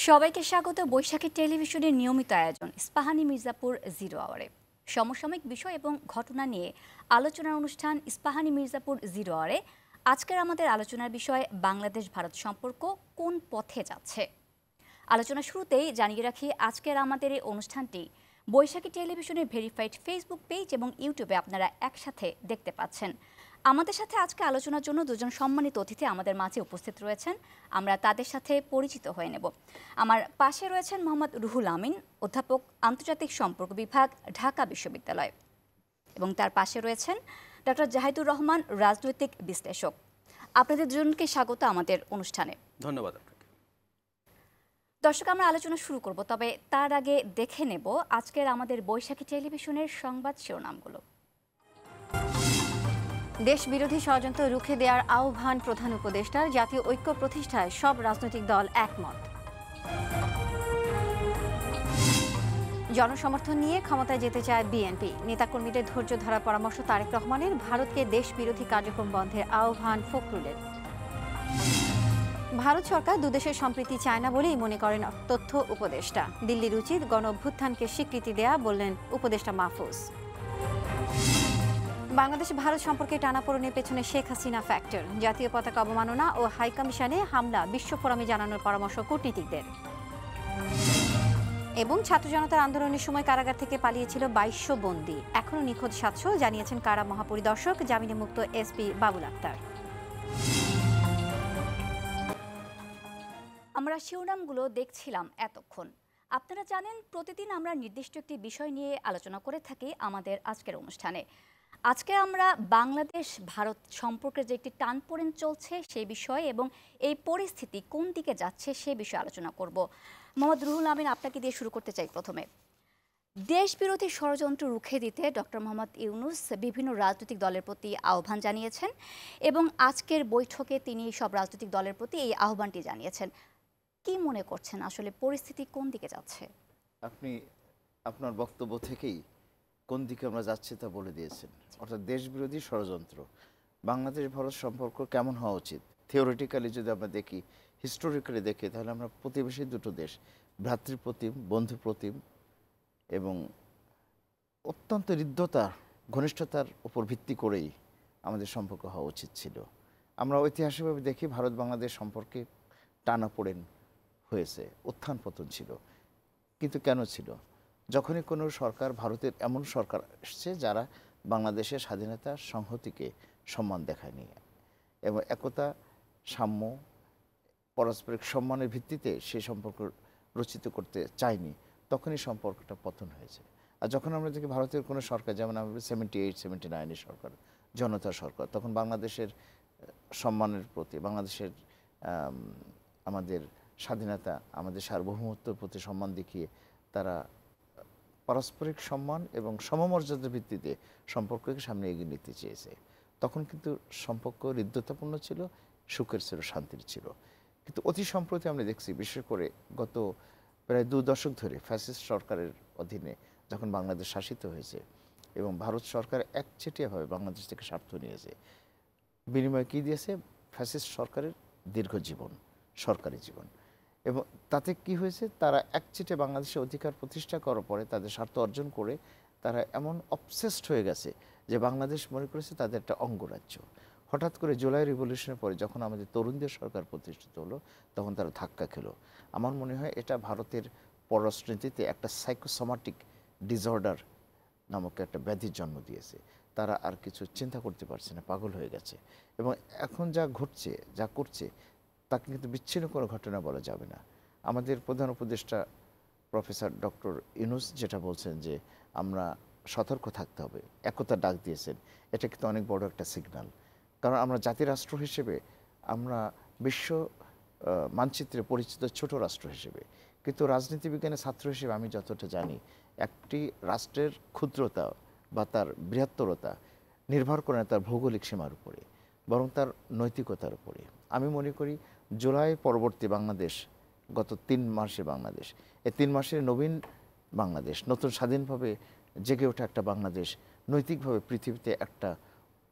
সবাইকে স্বাগত বৈশাখী টেলিভিশনের নিয়মিত আয়োজন ইস্পাহানি মির্জাপুর জিরো আওয়ারে। সমসাময়িক বিষয় এবং ঘটনা নিয়ে আলোচনার অনুষ্ঠান ইস্পাহানি মির্জাপুর জিরো আওয়ারে। আজকের আমাদের আলোচনার বিষয় বাংলাদেশ ভারত সম্পর্ক কোন পথে যাচ্ছে। আলোচনা শুরুতেই জানিয়ে রাখি আজকের আমাদের এই অনুষ্ঠানটি বৈশাখী টেলিভিশনের ভেরিফাইড ফেসবুক পেজ এবং ইউটিউবে আপনারা একসাথে দেখতে পাচ্ছেন। আমাদের সাথে আজকে আলোচনার জন্য দুজন সম্মানিত অতিথি আমাদের মাঝে উপস্থিত রয়েছেন। আমরা তাদের সাথে পরিচিত হয়ে নেব। আমার পাশে রয়েছেন মোহাম্মদ রুহুল আমিন, অধ্যাপক আন্তর্জাতিক সম্পর্ক বিভাগ, ঢাকা বিশ্ববিদ্যালয়, এবং তার পাশে রয়েছেন ডক্টর জাহিদুর রহমান, রাজনৈতিক বিশ্লেষক। আপনাদের দুজনকে স্বাগত আমাদের অনুষ্ঠানে। ধন্যবাদ। দর্শক, আমরা আলোচনা শুরু করব, তবে তার আগে দেখে নেব আজকের আমাদের বৈশাখী টেলিভিশনের সংবাদ শিরোনামগুলো। দেশ বিরোধী ষড়যন্ত্র রুখে দেওয়ার আহ্বান প্রধান উপদেষ্টার, জাতীয় ঐক্য প্রতিষ্ঠায় সব রাজনৈতিক দল একমত। জনসমর্থন নিয়ে ক্ষমতায় যেতে চায় বিএনপি, নেতাকর্মীদের ধৈর্য ধরার পরামর্শ তারেক রহমানের, ভারতকে দেশ বিরোধী কার্যক্রম বন্ধের আহ্বান ফখরুলের। ভারত সরকার দুদেশের সম্প্রীতি চায় না বলেই মনে করেন তথ্য উপদেষ্টা, দিল্লির উচিত গণ অভ্যুত্থানকে স্বীকৃতি দেয়া, বললেন উপদেষ্টা মাহফুজ। বাংলাদেশ ভারত সম্পর্কে টানাপোড়েনের পেছনে শেখ হাসিনা ফ্যাক্টর, জাতীয় পতাকা অবমাননা ও হাইকমিশনে হামলা বিশ্ব ফোরামে জানানোর পরামর্শ কূটনীতিকদের। এবং ছাত্র জনতার আন্দোলনের সময় কারাগার থেকে পালিয়েছিল 2200 বন্দী, এখনও নিখোঁজ 700, জানিয়েছেন কারা মহাপরিদর্শক, জামিনে মুক্ত এসপি বাবুল আক্তার। আমরা শিরোনামগুলো দেখছিলাম এতক্ষণ। আপনারা জানেন প্রতিদিন আমরা নির্দিষ্ট একটি বিষয় নিয়ে আলোচনা করে থাকি আমাদের আজকের অনুষ্ঠানে। আজকে আমরা বাংলাদেশ ভারত সম্পর্কের যে একটি টানপোড়েন চলছে সেই বিষয়ে এবং এই পরিস্থিতি কোন দিকে যাচ্ছে সে বিষয়ে আলোচনা করব। মোহাম্মদ রুহুল আমিন, আপনাকে দিয়ে শুরু করতে চাই। প্রথমে, দেশ বিরোধী ষড়যন্ত্র রুখে দিতে ডক্টর মোহাম্মদ ইউনূস বিভিন্ন রাজনৈতিক দলের প্রতি আহ্বান জানিয়েছেন এবং আজকের বৈঠকে তিনি সব রাজনৈতিক দলের প্রতি এই আহ্বানটি জানিয়েছেন। কি মনে করছেন আসলে পরিস্থিতি কোন দিকে যাচ্ছে? আপনি আপনার বক্তব্য থেকেই কোন দিকে আমরা যাচ্ছি তা বলে দিয়েছেন। অর্থাৎ দেশ বিরোধী ষড়যন্ত্র, বাংলাদেশ ভারত সম্পর্ক কেমন হওয়া উচিত। থিওরিটিক্যালি যদি আমরা দেখি, হিস্টোরিক্যালি দেখি, তাহলে আমরা প্রতিবেশী দুটো দেশ, ভ্রাতৃপ্রতিম, বন্ধুপ্রতিম এবং অত্যন্ত হৃদ্যতা, ঘনিষ্ঠতার উপর ভিত্তি করেই আমাদের সম্পর্ক হওয়া উচিত ছিল। আমরা ঐতিহাসিকভাবে দেখি ভারত বাংলাদেশ সম্পর্কে টানাপোড়েন হয়েছে, উত্থান পতন ছিল। কিন্তু কেন ছিল? যখনই কোনো সরকার, ভারতের এমন সরকার এসছে যারা বাংলাদেশের স্বাধীনতা সংহতিকে সম্মান দেখায়নি এবং একতা, সাম্য, পারস্পরিক সম্মানের ভিত্তিতে সেই সম্পর্ক রচিত করতে চায়নি, তখনই সম্পর্কটা পতন হয়েছে। আর যখন আমরা দেখি ভারতের কোনো সরকার, যেমন আমরা 78, 79-এর সরকার, জনতা সরকার, তখন বাংলাদেশের সম্মানের প্রতি, বাংলাদেশের আমাদের স্বাধীনতা, আমাদের সার্বভৌমত্বের প্রতি সম্মান দেখিয়ে তারা পারস্পরিক সম্মান এবং সমমর্যাদার ভিত্তিতে সম্পর্ককে সামনে এগিয়ে নিতে চেয়েছে। তখন কিন্তু সম্পর্ক হৃদ্যতাপূর্ণ ছিল, সুখের ছিল, শান্তির ছিল। কিন্তু অতি সম্প্রতি আমরা দেখছি, বিশেষ করে গত প্রায় 2 দশক ধরে ফ্যাসিস্ট সরকারের অধীনে যখন বাংলাদেশ শাসিত হয়েছে এবং ভারত সরকার একচেটিয়াভাবে বাংলাদেশ থেকে স্বার্থ নিয়েছে, বিনিময়ে কী দিয়েছে? ফ্যাসিস্ট সরকারের দীর্ঘ জীবন, সরকারি জীবন। এবং তাতে কি হয়েছে? তারা একচেটে বাংলাদেশে অধিকার প্রতিষ্ঠা করার পরে তাদের স্বার্থ অর্জন করে তারা এমন অবসেসড হয়ে গেছে যে বাংলাদেশ মনে করেছে তাদের একটা অঙ্গরাজ্য। হঠাৎ করে জুলাই রিভলিউশনের পরে যখন আমাদের তরুণদের সরকার প্রতিষ্ঠিত হলো, তখন তারা ধাক্কা খেলো। আমার মনে হয় এটা ভারতের পররাষ্ট্রনীতিতে একটা সাইকোসোমাটিক ডিসঅর্ডার নামক একটা ব্যাধির জন্ম দিয়েছে। তারা আর কিছু চিন্তা করতে পারছে না, পাগল হয়ে গেছে। এবং এখন যা ঘটছে, যা করছে, তাকে কিন্তু বিচ্ছিন্ন কোনো ঘটনা বলা যাবে না। আমাদের প্রধান উপদেষ্টা প্রফেসর ডক্টর ইউনূস যেটা বলছেন যে আমরা সতর্ক থাকতে হবে, একতা ডাক দিয়েছেন, এটা কিন্তু অনেক বড় একটা সিগন্যাল। কারণ আমরা জাতিরাষ্ট্র হিসেবে, আমরা বিশ্ব মানচিত্রে পরিচিত ছোট রাষ্ট্র হিসেবে, কিন্তু রাজনীতি বিজ্ঞানের ছাত্র হিসেবে আমি যতটা জানি, একটি রাষ্ট্রের ক্ষুদ্রতা বা তার বৃহত্তরতা নির্ভর করে না তার ভৌগোলিক সীমার উপরে, বরং তার নৈতিকতার উপরে। আমি মনে করি জুলাই পরবর্তী বাংলাদেশ, গত 3 মাসে বাংলাদেশ, এই 3 মাসের নবীন বাংলাদেশ, নতুন স্বাধীনভাবে জেগে ওঠা একটা বাংলাদেশ নৈতিকভাবে পৃথিবীতে একটা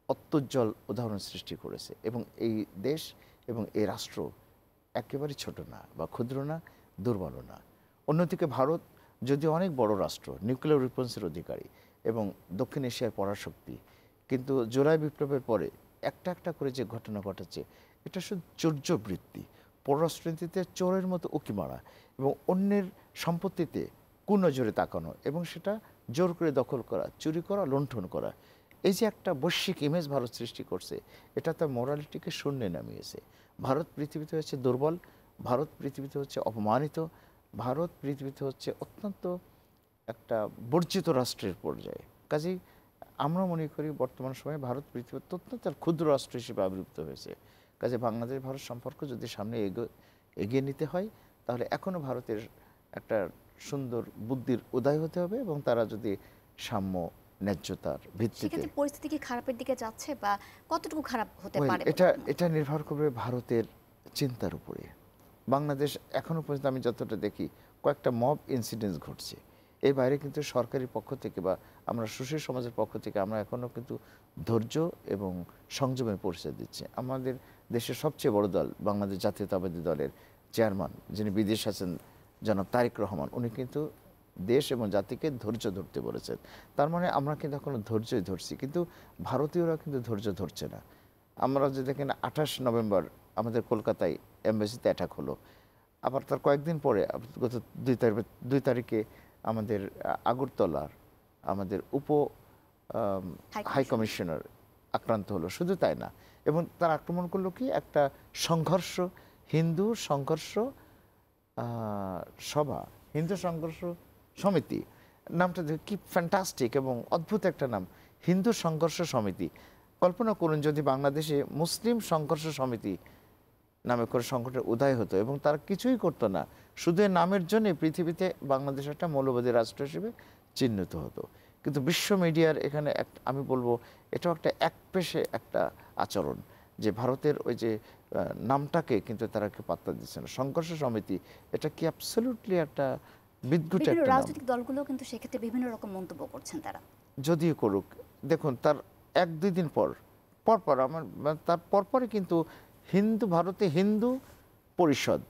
অত্যুজ্জ্বল উদাহরণ সৃষ্টি করেছে। এবং এই দেশ এবং এই রাষ্ট্র একেবারে ছোট না বা ক্ষুদ্র না, দুর্বলও না। অন্যদিকে ভারত যদি অনেক বড় রাষ্ট্র, নিউক্লিয়ার ওয়েপন্সের অধিকারী এবং দক্ষিণ এশিয়ার পরাশক্তি, কিন্তু জুলাই বিপ্লবের পরে একটা একটা করে যে ঘটনা ঘটেছে, এটা শুধু চৌর্যবৃত্তি, পররাষ্ট্রনীতিতে চোরের মতো উকি মারা এবং অন্যের সম্পত্তিতে কুনজরে তাকানো এবং সেটা জোর করে দখল করা, চুরি করা, লুণ্ঠন করা, এই যে একটা বৈশ্বিক ইমেজ ভারত সৃষ্টি করছে, এটা তার মোরালিটিকে শূন্যে নামিয়েছে। ভারত পৃথিবীতে হচ্ছে দুর্বল, ভারত পৃথিবীতে হচ্ছে অপমানিত, ভারত পৃথিবীতে হচ্ছে অত্যন্ত একটা বর্জিত রাষ্ট্রের পর্যায়ে। কাজেই আমরা মনে করি বর্তমান সময়ে ভারত পৃথিবীর অত্যন্ত ক্ষুদ্র রাষ্ট্র হিসেবে আবির্ভূত হয়েছে। কাজে বাংলাদেশ ভারত সম্পর্ক যদি সামনে এগিয়ে নিতে হয়, তাহলে এখনও ভারতের একটা সুন্দর বুদ্ধির উদয় হতে হবে এবং তারা যদি সাম্য, ন্যায্যতার ভিত্তিতে। সেক্ষেত্রে পরিস্থিতি কি খারাপের দিকে যাচ্ছে বা কতটুকু খারাপ হতে পারে? এটা নির্ভর করবে ভারতের চিন্তার উপরে। বাংলাদেশ এখনো পর্যন্ত আমি যতটা দেখি কয়েকটা মব ইনসিডেন্টস ঘটছে, এর বাইরে কিন্তু সরকারি পক্ষ থেকে বা আমরা সুশীল সমাজের পক্ষ থেকে আমরা এখনও কিন্তু ধৈর্য এবং সংযমের পরিচয় দিচ্ছি। আমাদের দেশের সবচেয়ে বড় দল বাংলাদেশ জাতীয়তাবাদী দলের চেয়ারম্যান, যিনি বিদেশ আছেন, জনাব তারেক রহমান, উনি কিন্তু দেশ এবং জাতিকে ধৈর্য ধরতে বলেছেন। তার মানে আমরা কিন্তু এখনো ধৈর্যই ধরছি, কিন্তু ভারতীয়রা কিন্তু ধৈর্য ধরছে না। আমরা যে দেখেন 28 নভেম্বর আমাদের কলকাতায় এমবাসিতে অ্যাটাক হলো, আবার তার কয়েকদিন পরে গত 2 তারিখে আমাদের আগরতলার আমাদের হাই কমিশনার আক্রান্ত হলো। শুধু তাই না, এবং তার আক্রমণ করলো কি একটা সংঘর্ষ, হিন্দু সংঘর্ষ সভা, হিন্দু সংঘর্ষ সমিতি, নামটা কি ফ্যান্টাস্টিক এবং অদ্ভুত একটা নাম, হিন্দু সংঘর্ষ সমিতি। কল্পনা করুন যদি বাংলাদেশে মুসলিম সংঘর্ষ সমিতি নামে করে সংকটের উদয় হতো এবং তারা কিছুই করতো না, শুধু এর নামের জন্য পৃথিবীতে বাংলাদেশ একটা মৌলবাদী রাষ্ট্র হিসেবে চিহ্নিত হতো। কিন্তু বিশ্ব মিডিয়ার এখানে আমি বলবো এটাও একটা একপেশে একটা আচরণ, যে ভারতের ওই যে নামটাকে কিন্তু তারা কেউ পাত্তা দিচ্ছে না। সংঘর্ষ সমিতি এটা কি অ্যাবসলিউটলি একটা বিদ্যুৎ একটা নাম। রাজনৈতিক দলগুলো কিন্তু সেক্ষেত্রে বিভিন্ন রকম মন্তব্য করছেন তারা। যদিও করুক, দেখুন তার 1-2 দিন পর তার পরপরই কিন্তু ভারতে হিন্দু পরিষদ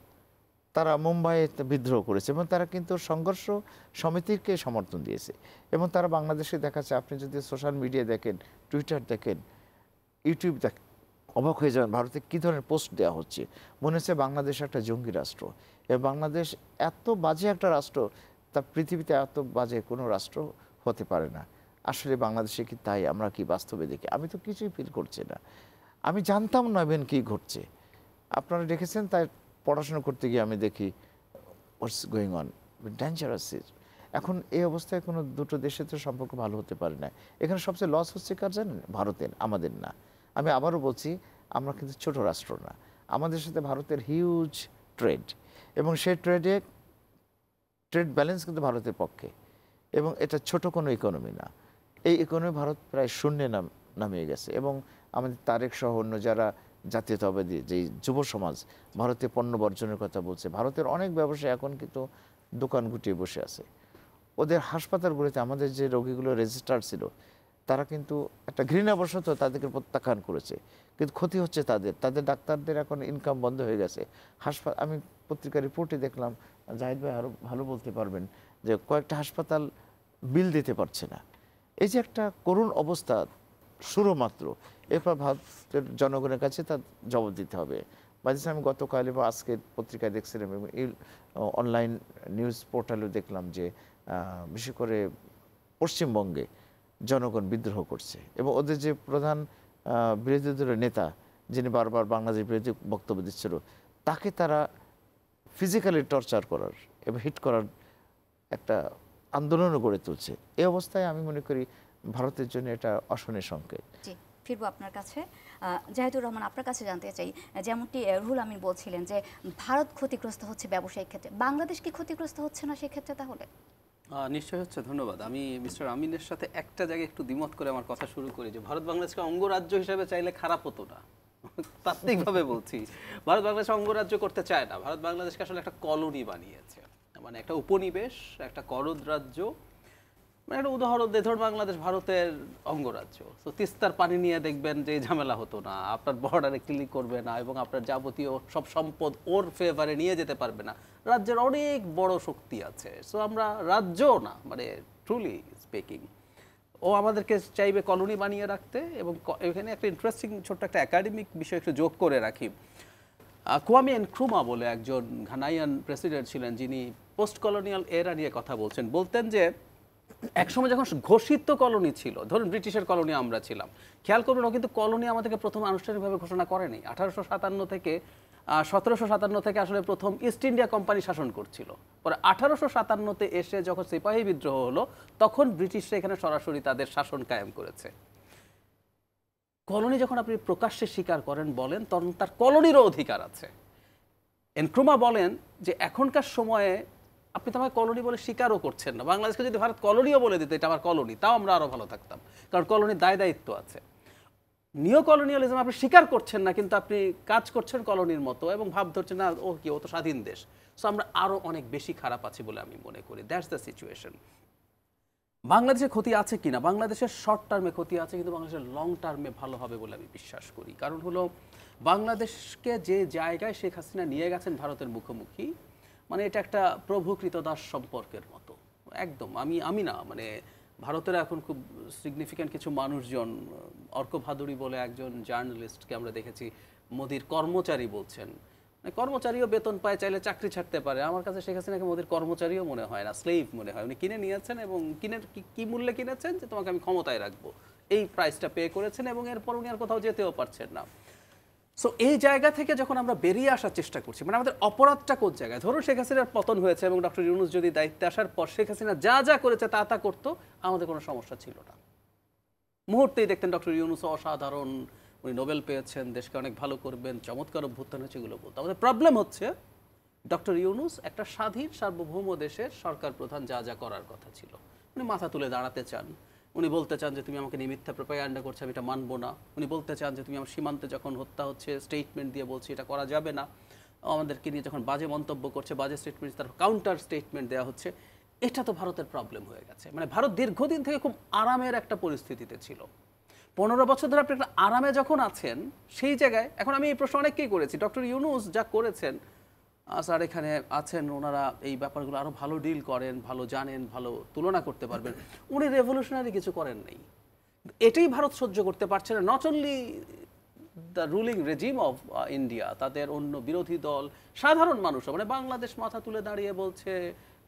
তারা মুম্বাইতে বিদ্রোহ করেছে এবং তারা কিন্তু সংঘর্ষ সমিতিকে সমর্থন দিয়েছে এবং তারা বাংলাদেশে দেখাচ্ছে। আপনি যদি সোশ্যাল মিডিয়া দেখেন, টুইটার দেখেন, ইউটিউব দেখেন, অবাক হয়ে যাবেন ভারতে কী ধরনের পোস্ট দেওয়া হচ্ছে। মনে হচ্ছে বাংলাদেশ একটা জঙ্গি রাষ্ট্র এবং বাংলাদেশ এত বাজে একটা রাষ্ট্র, তা পৃথিবীতে এত বাজে কোনো রাষ্ট্র হতে পারে না। আসলে বাংলাদেশে কি তাই? আমরা কি বাস্তবে দেখি? আমি তো কিছুই ফিল করছি না। আমি জানতাম না ইভেন কী ঘটছে। আপনারা দেখেছেন, তাই পড়াশোনা করতে গিয়ে আমি দেখি হোয়াটস গোয়িং অন, ডেঞ্জারাস। এখন এই অবস্থায় কোনো দুটো দেশের তো সম্পর্ক ভালো হতে পারে না। এখানে সবচেয়ে লস হচ্ছে কার জানেন? ভারতের, আমাদের না। আমি আবারও বলছি, আমরা কিন্তু ছোট রাষ্ট্র না। আমাদের সাথে ভারতের হিউজ ট্রেড এবং সেই ট্রেড ব্যালেন্স কিন্তু ভারতের পক্ষে, এবং এটা ছোট কোনো ইকোনমি না। এই ইকোনমি ভারত প্রায় শূন্যে নামিয়ে গেছে এবং আমাদের তারেক সহ অন্য যারা জাতীয়তাবাদী যে যুব সমাজ ভারতে পণ্য বর্জনের কথা বলছে, ভারতের অনেক ব্যবসায়ী এখন কিন্তু দোকান গুটিয়ে বসে আছে। ওদের হাসপাতালগুলোতে আমাদের যে রোগীগুলো রেজিস্টার ছিল, তারা কিন্তু একটা ঘৃণাবশত তাদেরকে প্রত্যাখ্যান করেছে, কিন্তু ক্ষতি হচ্ছে তাদের ডাক্তারদের এখন ইনকাম বন্ধ হয়ে গেছে। আমি পত্রিকার রিপোর্টে দেখলাম, জাহিদ ভাই আরও ভালো বলতে পারবেন, যে কয়েকটা হাসপাতাল বিল দিতে পারছে না। এই যে একটা করুণ অবস্থা শুরু মাত্র, এরপর ভারতের জনগণের কাছে তার জবাব দিতে হবে। বাদিস আমি গতকাল এবং আজকের পত্রিকায় দেখছিলাম এবং এই অনলাইন নিউজ পোর্টালেও দেখলাম যে বিশেষ করে পশ্চিমবঙ্গে জনগণ বিদ্রোহ করছে এবং ওদের যে প্রধান বিরোধী দলের নেতা, যিনি বারবার বাংলাদেশ বিরোধী বক্তব্য দিচ্ছিল, তাকে তারা ফিজিক্যালি টর্চার করার এবং হিট করার একটা আন্দোলনও গড়ে তুলছে। এই অবস্থায় আমি মনে করি ভারতের জন্য এটা অশনের সংকেত। জি, ফিরবো আপনার কাছে। জাহিদুর রহমান, আপনার কাছে জানতে চাই, যেমনটি রুহুল আমিন বলছিলেন যে ভারত ক্ষতিগ্রস্ত হচ্ছে ব্যবসায়িক ক্ষেত্রে, বাংলাদেশ কি ক্ষতিগ্রস্ত হচ্ছে না সেক্ষেত্রে? তাহলে নিশ্চয় হচ্ছে। ধন্যবাদ। আমি মিস্টার আমিনের সাথে একটা জায়গায় একটু দ্বিমত করে আমার কথা শুরু করি, যে ভারত বাংলাদেশকে অঙ্গরাজ্য হিসেবে চাইলে খারাপ হতো না। তাত্ত্বিকভাবে বলছি, ভারত বাংলাদেশ অঙ্গরাজ্য করতে চায় না। ভারত বাংলাদেশকে আসলে একটা কলোনি বানিয়েছে, মানে একটা উপনিবেশ, একটা করদ রাজ্য, মানে একটা উদাহরণ দিয়ে ধরুন বাংলাদেশ ভারতের অঙ্গরাজ্য, তো তিস্তার পানি নিয়ে দেখবেন যে ঝামেলা হতো না, আপনার বর্ডারে ক্লিক করবে না এবং আপনার যাবতীয় সব সম্পদ ওর ফেভারে নিয়ে যেতে পারবে না। রাজ্যের অনেক বড় শক্তি আছে, সো আমরা রাজ্যও না, মানে ট্রুলি স্পিকিং ও আমাদেরকে চাইবে কলোনি বানিয়ে রাখতে। এবং এখানে একটা ইন্টারেস্টিং ছোট্ট একটা একাডেমিক বিষয় একটু যোগ করে রাখি। কোয়ামি নক্রুমা বলে একজন ঘানাইয়ান প্রেসিডেন্ট ছিলেন, যিনি পোস্ট কলোনিয়াল এরা নিয়ে কথা বলতেন যে একসময় যখন ঘোষিত কলোনি ছিল, ধরুন ব্রিটিশের কলোনি আমরা ছিলাম, খেয়াল করবেন ও কিন্তু কলোনি আমাদেরকে প্রথম আনুষ্ঠানিকভাবে ঘোষণা করেনি। 1857 থেকে 1757 থেকে আসলে প্রথম ইস্ট ইন্ডিয়া কোম্পানি শাসন করছিল। পরে 1857-তে এসে যখন সিপাহী বিদ্রোহ হলো, তখন ব্রিটিশরা এখানে সরাসরি তাদের শাসন কায়েম করেছে। কলোনি যখন আপনি প্রকাশ্যে স্বীকার করেন, বলেন, তখন তার কলোনিরও অধিকার আছে। এনক্রুমা বলেন যে এখনকার সময়ে আপনি তো আমাকে কলোনি বলে স্বীকারও করছেন না। বাংলাদেশকে যদি ভারত কলোনিও বলে দিত এটা আমার কলোনি, তাও আমরা আরো ভালো থাকতাম, কারণ কলোনির দায় দায়িত্ব আছে। নিও কলোনিয়ালিজম আপনি স্বীকার করছেন না, কিন্তু আপনি কাজ করছেন কলোনির মতো এবং ভাব ধরছেন না ও কি, ও তো স্বাধীন দেশ। সো আমরা আরো অনেক বেশি খারাপ আছি বলে আমি মনে করি। That's the situation. বাংলাদেশের ক্ষতি আছে কিনা, বাংলাদেশের শর্ট টার্মে ক্ষতি আছে, কিন্তু বাংলাদেশের লং টার্মে ভালো হবে বলে আমি বিশ্বাস করি। কারণ হলো বাংলাদেশকে যে জায়গায় শেখ হাসিনা নিয়ে গেছেন ভারতের মুখোমুখি, মানে এটা একটা প্রভু কৃতদাস সম্পর্কের মতো একদম। আমি না, মানে ভারতের এখন খুব সিগনিফিক্যান্ট কিছু মানুষজন, অর্ক ভাদুরী বলে একজন জার্নালিস্টকে আমরা দেখেছি মোদির কর্মচারী বলছেন। মানে কর্মচারীও বেতন পায়, চাইলে চাকরি ছাড়তে পারে। আমার কাছে শেখ হাসিনাকে মোদির কর্মচারীও মনে হয় না, স্লেভ মনে হয়। উনি কিনে নিয়েছেন এবং কি মূল্যে কিনেছেন, যে তোমাকে আমি ক্ষমতায় রাখবো, এই প্রাইসটা পে করেছেন এবং এরপর উনি আর কোথাও যেতেও পারছেন না। সো এই জায়গা থেকে যখন আমরা বেরিয়ে আসার চেষ্টা করছি, মানে আমাদের অপরাধটা কোন জায়গায়, ধরুন শেখ হাসিনার পতন হয়েছে এবং ডক্টর ইউনূস যদি দায়িত্বে আসার পর শেখ হাসিনা যা যা করেছে তা করতো, আমাদের কোনো সমস্যা ছিল না। মুহূর্তেই দেখতেন ডক্টর ইউনূস অসাধারণ, উনি নোবেল পেয়েছেন, দেশকে অনেক ভালো করবেন, চমৎকার অভ্যুত্থান হয়েছে, এগুলো বলতো। আমাদের প্রবলেম হচ্ছে ডক্টর ইউনূস একটা স্বাধীন সার্বভৌম দেশের সরকার প্রধান, যা যা করার কথা ছিল উনি মাথা তুলে দাঁড়াতে চান। উনি বলতে চান যে তুমি আমাকে নিয়ে মিথ্যা প্রোপাগান্ডা করছো, আমি এটা মানবো না। উনি বলতে চান যে তুমি আমার সীমান্তে যখন হত্যা হচ্ছে স্টেটমেন্ট দিয়ে বলছি এটা করা যাবে না। আমাদেরকে নিয়ে যখন বাজে মন্তব্য করছে, বাজে স্টেটমেন্ট, তার কাউন্টার স্টেটমেন্ট দেওয়া হচ্ছে। এটা তো ভারতের প্রবলেম হয়ে গেছে। মানে ভারত দীর্ঘদিন থেকে খুব আরামের একটা পরিস্থিতিতে ছিল। 15 বছর ধরে আপনি একটা আরামে যখন আছেন, সেই জায়গায় এখন আমি এই প্রশ্ন অনেককেই করেছি, ডক্টর ইউনূস যা করেছেন, স্যার এখানে আছেন, ওনারা এই ব্যাপারগুলো আরো ভালো ডিল করেন, ভালো জানেন, ভালো তুলনা করতে পারবেন। উনি রেভলিউশনারি কিছু করেন নাই, এটাই ভারত সহ্য করতে পারছে না। Not only the ruling regime of India, তাদের অন্য বিরোধী দল, সাধারণ মানুষ, মানে বাংলাদেশ মাথা তুলে দাঁড়িয়ে বলছে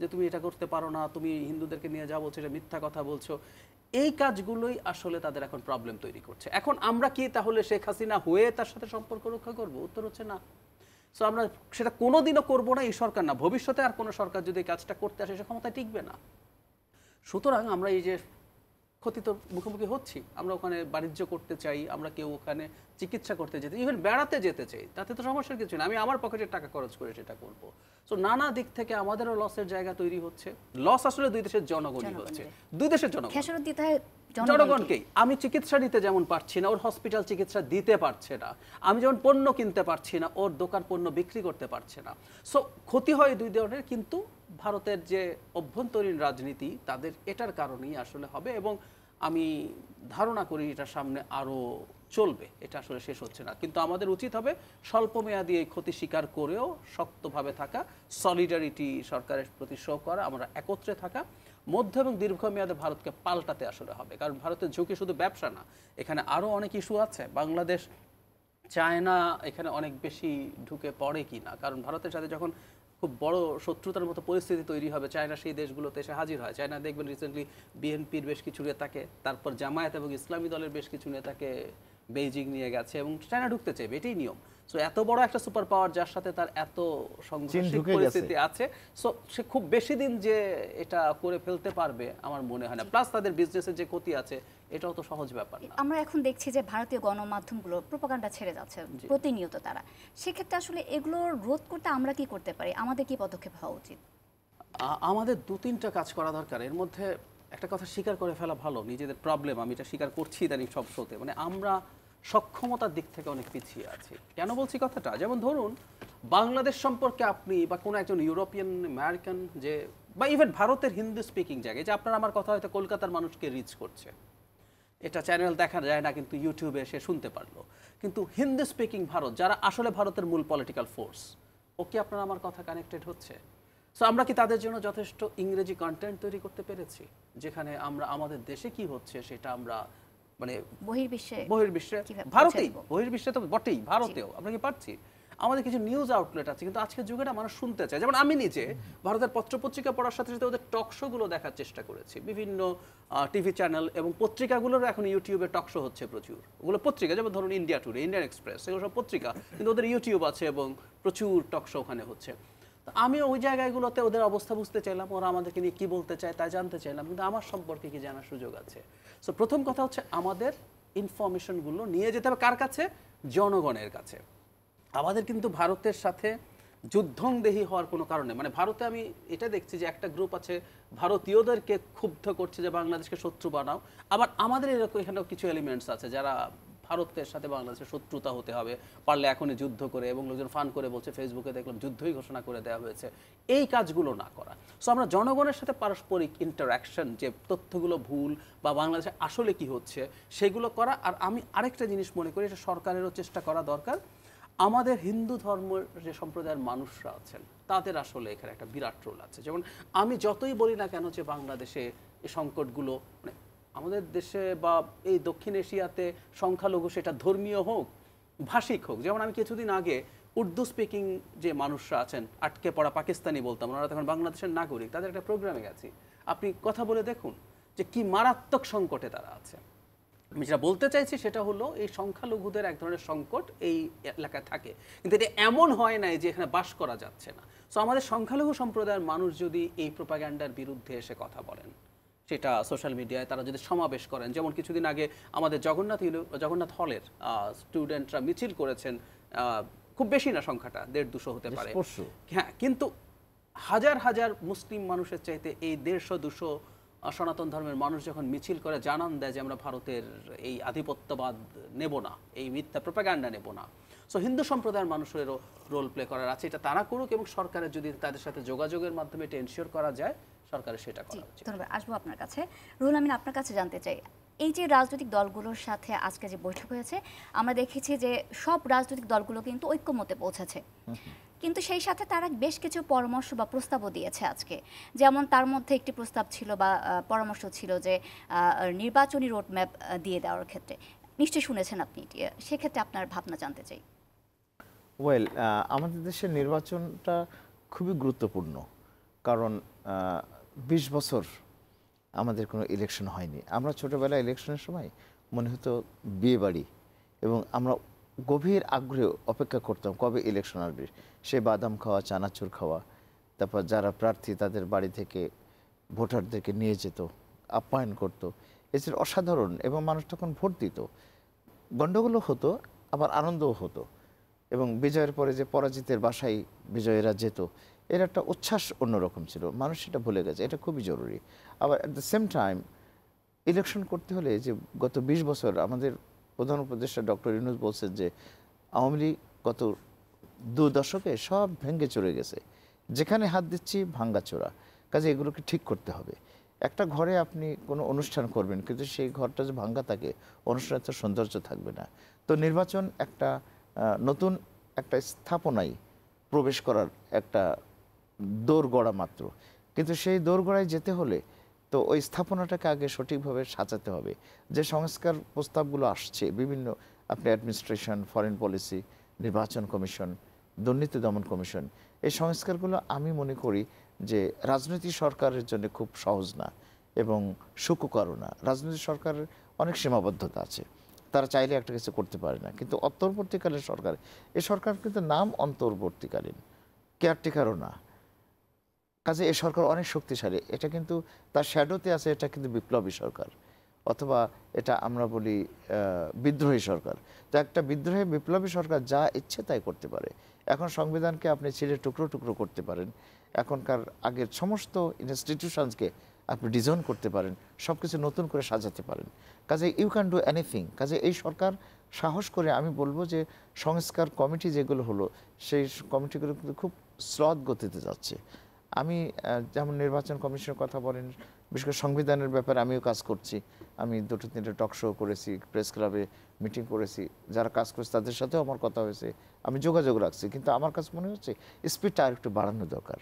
যে তুমি এটা করতে পারো না, তুমি হিন্দুদেরকে নিয়ে যা বলছো এটা মিথ্যা কথা বলছো। এই কাজগুলোই আসলে তাদের এখন প্রবলেম তৈরি করছে। এখন আমরা কি তাহলে শেখ হাসিনা হয়ে তার সাথে সম্পর্ক রক্ষা করবো? উত্তর হচ্ছে না। সো আমরা সেটা কোনোদিনও করবো না, এই সরকার না, ভবিষ্যতে আর কোনো সরকার যদি এই কাজটা করতে আসে সে ক্ষমতায় টিকবে না। সুতরাং আমরা এই যে ক্ষতি তো মুখোমুখি হচ্ছি, আমরা ওখানে বাণিজ্য করতে চাই, আমরা কেউ ওখানে চিকিৎসা করতে যেতে, ইভেন বেড়াতে যেতে চাই, তাতে তো সমস্যার কিছু না, আমি আমার পকেটের টাকা খরচ করে সেটা করবো। সো নানা দিক থেকে আমাদেরও লসের জায়গা তৈরি হচ্ছে। লস আসলে দুই দেশের জনগণই হচ্ছে, দুই দেশের জনগণকেই। আমি চিকিৎসা নিতে যেমন পারছি না, ওর হসপিটাল চিকিৎসা দিতে পারছে না। আমি যেমন পণ্য কিনতে পারছি না, ওর দোকান পণ্য বিক্রি করতে পারছে না। সো ক্ষতি হয় দুই ধরনের, কিন্তু ভারতের যে অভ্যন্তরীণ রাজনীতি তাদের এটার কারণেই আসলে হবে এবং আমি ধারণা করি এটার সামনে আরো চলবে, এটা আসলে শেষ হচ্ছে না। কিন্তু আমাদের উচিত হবে স্বল্প মেয়াদী এই ক্ষতি স্বীকার করেও শক্তভাবে থাকা, সলিডারিটি সরকারের প্রতি শো করা, আমরা একত্রে থাকা, মধ্য এবং দীর্ঘমেয়াদে ভারতকে পাল্টাতে আসলে হবে। কারণ ভারতের ঝুঁকি শুধু ব্যবসা না, এখানে আরো অনেক ইস্যু আছে। বাংলাদেশ চায়না এখানে অনেক বেশি ঢুকে পড়ে কিনা, কারণ ভারতের সাথে যখন খুব বড় শত্রুতার মতো পরিস্থিতি তৈরি হবে, চায়না সেই দেশগুলোতে এসে হাজির হয়। চায়না দেখবেন রিসেন্টলি বিএনপির বেশ কিছু নেতাকে, তারপর জামায়াত এবং ইসলামী দলের বেশ কিছু নেতাকে বেইজিং নিয়ে গেছে এবং চায়না ঢুকতে চাইবে, এটাই নিয়ম। সো এত বড় একটা সুপার পাওয়ার যার সাথে তার এত সংঘর্ষিক পরিস্থিতি আছে, সো সে খুব বেশি দিন যে এটা করে ফেলতে পারবে আমার মনে হয় না। প্লাস তাদের বিজনেসের যে ক্ষতি আছে এটাও তো সহজ ব্যাপার না। আমরা এখন দেখছি যে ভারতীয় গণমাধ্যমগুলো প্রোপাগান্ডা ছেড়ে যাচ্ছে প্রতিনিয়ত তারা। সেক্ষেত্রে আসলে এগুলো রোধ করতে আমরা কি করতে পারি, আমাদের কি পদক্ষেপ হওয়া উচিত? আমাদের 2-3টা কাজ করা দরকার। এর মধ্যে একটা কথা স্বীকার করে ফেলা ভালো, নিজেদের প্রবলেম। আমি এটা স্বীকার করছি ইদানিং সব শোতে, মানে আমরা সক্ষমতার দিক থেকে অনেক পিছিয়ে আছি। কেন বলছি কথাটা? যেমন ধরুন বাংলাদেশ সম্পর্কে আপনি বা কোনো একজন ইউরোপিয়ান আমেরিকান যে বা ইভেন ভারতের হিন্দি স্পিকিং জায়গায় যে আপনার আমার কথা হয়তো কলকাতার মানুষকে রিচ করছে, এটা চ্যানেল দেখা যায় না কিন্তু ইউটিউবে এসে শুনতে পারলো, কিন্তু হিন্দি স্পিকিং ভারত যারা আসলে ভারতের মূল পলিটিক্যাল ফোর্স, ও কি আপনার আমার কথা কানেক্টেড হচ্ছে? সো আমরা কি তাদের জন্য যথেষ্ট ইংরেজি কন্টেন্ট তৈরি করতে পেরেছি যেখানে আমরা আমাদের দেশে কি হচ্ছে সেটা আমরা মানে বহির্বিশ্বে বহির্বিশ্বে তো বটেই, ভারতেও আমরা কি পারছি? আমাদের কিছু নিউজ আউটলেট আছে কিন্তু আজকের যুগে মানুষ শুনতে চায়। যেমন আমি নিজে ভারতের পত্রপত্রিকা পড়ার সাথে সাথে ওদের টক শো গুলো দেখার চেষ্টা করেছি, বিভিন্ন টিভি চ্যানেল এবং পত্রিকাগুলোর এখন ইউটিউবে টক শো হচ্ছে প্রচুর। ওগুলো পত্রিকা যেমন ধরুন ইন্ডিয়া টুডে, ইন্ডিয়ান এক্সপ্রেস, এগুলো সব পত্রিকা, কিন্তু ওদের ইউটিউব আছে এবং প্রচুর টক শো ওখানে হচ্ছে। আমি ওই জায়গাগুলোতে ওদের অবস্থা বুঝতে চাইলাম, ওরা আমাদেরকে নিয়ে কি বলতে চায় তাই জানতে চাইলাম, কিন্তু আমার সম্পর্কে কি জানার সুযোগ আছে। সো প্রথম কথা হচ্ছে আমাদের ইনফরমেশনগুলো নিয়ে যেতে হবে কার কাছে? জনগণের কাছে। আমাদের কিন্তু ভারতের সাথে যুদ্ধংদেহী হওয়ার কোনো কারণে, মানে ভারতে আমি এটা দেখছি যে একটা গ্রুপ আছে ভারতীয়দেরকে ক্ষুব্ধ করছে যে বাংলাদেশকে শত্রু বানাও, আবার আমাদের এরকম এখানেও কিছু এলিমেন্টস আছে যারা ভারতের সাথে বাংলাদেশের শত্রুতা হতে হবে, পারলে এখনই যুদ্ধ করে, এবং লোকজন ফান করে বলছে, ফেসবুকে দেখলাম যুদ্ধই ঘোষণা করে দেওয়া হয়েছে। এই কাজগুলো না করা। সো আমরা জনগণের সাথে পারস্পরিক ইন্টারাকশন, যে তথ্যগুলো ভুল বা বাংলাদেশে আসলে কি হচ্ছে সেগুলো করা। আর আমি আরেকটা জিনিস মনে করি, এটা সরকারেরও চেষ্টা করা দরকার, আমাদের হিন্দু ধর্মের যে সম্প্রদায়ের মানুষরা আছেন তাদের আসলে এখানে একটা বিরাট রোল আছে। যেমন আমি যতই বলি না কেন যে বাংলাদেশে এই সংকটগুলো, মানে আমাদের দেশে বা এই দক্ষিণ এশিয়াতে সংখ্যালঘু, সেটা ধর্মীয় হোক ভাষিক হোক, যেমন আমি কিছুদিন আগে উর্দু স্পিকিং যে মানুষরা আছেন, আটকে পড়া পাকিস্তানি বলতাম, ওনারা তখন বাংলাদেশের নাগরিক, তাদের একটা প্রোগ্রামে গেছি, আপনি কথা বলে দেখুন যে কি মারাত্মক সংকটে তারা আছে। আমি যেটা বলতে চাইছি সেটা হলো এই সংখ্যালঘুদের এক ধরনের সংকট এই এলাকায় থাকে, কিন্তু এটা এমন হয় নাই যে এখানে বাস করা যাচ্ছে না। সো আমাদের সংখ্যালঘু সম্প্রদায়ের মানুষ যদি এই প্রোপাগ্যান্ডার বিরুদ্ধে এসে কথা বলেন, সেটা সোশ্যাল মিডিয়ায় তারা যদি সমাবেশ করেন, যেমন কিছুদিন আগে আমাদের জগন্নাথ হলের স্টুডেন্টরা মিছিল করেছেন, খুব বেশি না সংখ্যাটা, 150-200 হতে পারে, হ্যাঁ, কিন্তু হাজার হাজার মুসলিম মানুষের চাইতে এই 150-200 সনাতন ধর্মের মানুষ যখন মিছিল করে জানান দেয় যে আমরা ভারতের এই আধিপত্যবাদ নেব না, এই মিথ্যা প্রোপাগান্ডা নেব না। সো হিন্দু সম্প্রদায়ের মানুষেরও রোল প্লে করার আছে, এটা তারা করুক, এবং সরকারের যদি তাদের সাথে যোগাযোগের মাধ্যমে এটা এনশিওর করা যায়, সরকারের সেটা করা উচিত। ধন্যবাদ। আসবো আপনার কাছে। রুহুল আমিন, আপনার কাছে জানতে চাই, এই যে রাজনৈতিক দলগুলোর সাথে আজকে যে বৈঠক হয়েছে, আমরা দেখেছি যে সব রাজনৈতিক দলগুলো কিন্তু ঐক্যমতে পৌঁছেছে, কিন্তু সেই সাথে তারা বেশ কিছু পরামর্শ বা প্রস্তাবও দিয়েছে আজকে। যেমন তার মধ্যে একটি প্রস্তাব ছিল বা পরামর্শ ছিল যে নির্বাচনী রোডম্যাপ দিয়ে দেওয়ার ক্ষেত্রে, নিশ্চয়ই শুনেছেন আপনি, সেক্ষেত্রে আপনার ভাবনা জানতে চাই। ওয়েল, আমাদের দেশের নির্বাচনটা খুবই গুরুত্বপূর্ণ, কারণ 20 বছর আমাদের কোনো ইলেকশন হয়নি। আমরা ছোটোবেলায় ইলেকশনের সময় মনে হতো বিয়ে বাড়ি, এবং আমরা গভীর আগ্রহে অপেক্ষা করতাম কবে ইলেকশন আসবে। সে বাদাম খাওয়া, চানাচুর খাওয়া, তারপর যারা প্রার্থী তাদের বাড়ি থেকে ভোটারদেরকে নিয়ে যেত, আপ্যায়ন করতো, এছাড়া অসাধারণ, এবং মানুষ তখন ভোট দিত। গণ্ডগোলও হতো, আবার আনন্দও হতো, এবং বিজয়ের পরে যে পরাজিতের বাসায় বিজয়ীরা যেত, এর একটা উচ্ছ্বাস অন্যরকম ছিল। মানুষ সেটা ভুলে গেছে, এটা খুবই জরুরি। আবার at the same time election করতে হলে, যে গত 20 বছর আমাদের প্রধান উপদেষ্টা ডক্টর ইউনূস বলছেন যে আওয়ামী লীগ গত 2 দশকে সব ভেঙে চলে গেছে, যেখানে হাত দিচ্ছি ভাঙ্গাচোরা, কাজে এগুলোকে ঠিক করতে হবে। একটা ঘরে আপনি কোনো অনুষ্ঠান করবেন, কিন্তু সেই ঘরটা যে ভাঙ্গা থাকে, অনুষ্ঠানের তো সৌন্দর্য থাকবে না। তো নির্বাচন একটা নতুন একটা স্থাপনায় প্রবেশ করার একটা দোরগড়া মাত্র, কিন্তু সেই দোরগড়ায় যেতে হলে তো ওই স্থাপনাটাকে আগে সঠিকভাবে সাজাতে হবে। যে সংস্কার প্রস্তাবগুলো আসছে বিভিন্ন, আপনি অ্যাডমিনিস্ট্রেশন, ফরেন পলিসি, নির্বাচন কমিশন, দুর্নীতি দমন কমিশন, এই সংস্কারগুলো আমি মনে করি যে রাজনৈতিক সরকারের জন্য খুব সহজ না এবং সুখকরও না। রাজনৈতিক সরকারের অনেক সীমাবদ্ধতা আছে, তারা চাইলে একটা কিছু করতে পারে না। কিন্তু অন্তর্বর্তীকালীন সরকার, এই সরকার কিন্তু নাম অন্তর্বর্তীকালীন, কেয়ারটেকারও না, কাজে এই সরকার অনেক শক্তিশালী। এটা কিন্তু তার শ্যাডোতে আছে, এটা কিন্তু বিপ্লবী সরকার, অথবা এটা আমরা বলি বিদ্রোহী সরকার। তো একটা বিদ্রোহী বিপ্লবী সরকার যা ইচ্ছে তাই করতে পারে। এখন সংবিধানকে আপনি ছিঁড়ে টুকরো টুকরো করতে পারেন, এখনকার আগের সমস্ত ইনস্টিটিউশনসকে আপনি ডিজাইন করতে পারেন, সব কিছু নতুন করে সাজাতে পারেন। কাজে ইউ ক্যান ডু এনিথিং। কাজে এই সরকার সাহস করে, আমি বলবো যে সংস্কার কমিটি যেগুলো হলো, সেই কমিটিগুলো কিন্তু খুব স্লথ গতিতে যাচ্ছে। আমি যেমন নির্বাচন কমিশনের কথা বলেন, বিশেষ করে সংবিধানের ব্যাপারে আমিও কাজ করছি। আমি 2-3টে টক শো করেছি, প্রেস ক্লাবে মিটিং করেছি, যারা কাজ করছে তাদের সাথেও আমার কথা হয়েছে, আমি যোগাযোগ রাখছি। কিন্তু আমার কাছে মনে হচ্ছে স্পিডটা আর একটু বাড়ানো দরকার।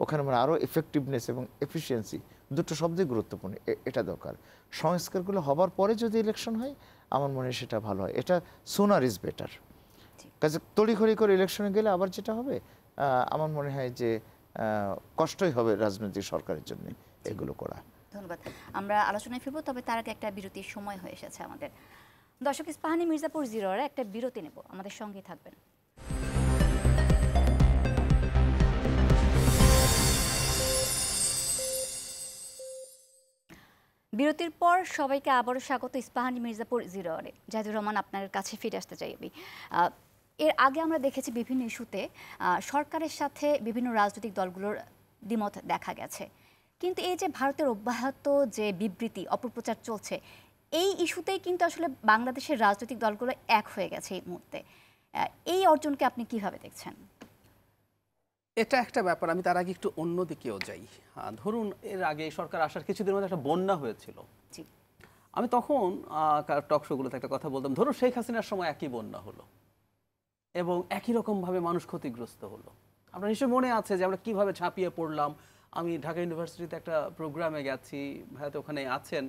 ওখানে মানে আরও এফেক্টিভনেস এবং এফিসিয়েন্সি দুটো শব্দই গুরুত্বপূর্ণ, এটা দরকার। সংস্কারগুলো হবার পরে যদি ইলেকশন হয় আমার মনে হয় সেটা ভালো হয়। এটা সুনার ইজ বেটার। কাজে তড়িঘড়ি করে ইলেকশনে গেলে আবার যেটা হবে আমার মনে হয় যে কষ্টই হবে রাজনৈতিক সরকারের জন্য এগুলো করা। ধন্যবাদ। আমরা আলোচনায় ফিরবো, তবে তার আগে একটা বিরতির সময় হয়ে এসেছে আমাদের। দর্শক, ইস্পাহানি মির্জাপুর 0 আওয়ারে একটা বিরতি নেব, আমাদের সঙ্গেই থাকবেন। বিরতির পর সবাইকে আবারও স্বাগত ইস্পাহানি মির্জাপুর 0 আওয়ারে। জাহিদুর রহমান, আপনার কাছে ফিরে আসতে চাই আমি। এর আগে আমরা দেখেছি বিভিন্ন ইস্যুতে সরকারের সাথে বিভিন্ন রাজনৈতিক দলগুলোর দ্বিমত দেখা গেছে, কিন্তু এই যে ভারতের অব্যাহত যে বিবৃতি অপপ্রচার চলছে, এই ইস্যুতেই কিন্তু আসলে বাংলাদেশের রাজনৈতিক দলগুলো এক হয়ে গেছে এই মুহূর্তে। এই অর্জনকে আপনি কিভাবে দেখছেন? এটা একটা ব্যাপার। আমি তার আগে একটু অন্য দিকেও যাই। ধরুন এর আগে সরকার আসার কিছুদিনের মধ্যে একটা বন্যা হয়েছিল। জি, আমি তখন টক শোগুলোতে একটা কথা বলতাম, ধরুন শেখ হাসিনার সময় একই বন্যা হলো এবং একই রকমভাবে মানুষ ক্ষতিগ্রস্ত হলো। আপনার নিশ্চয়ই মনে আছে যে আমরা কীভাবে ঝাঁপিয়ে পড়লাম। আমি ঢাকা ইউনিভার্সিটিতে একটা প্রোগ্রামে গেছি, ভাইয়াতে ওখানে আছেন,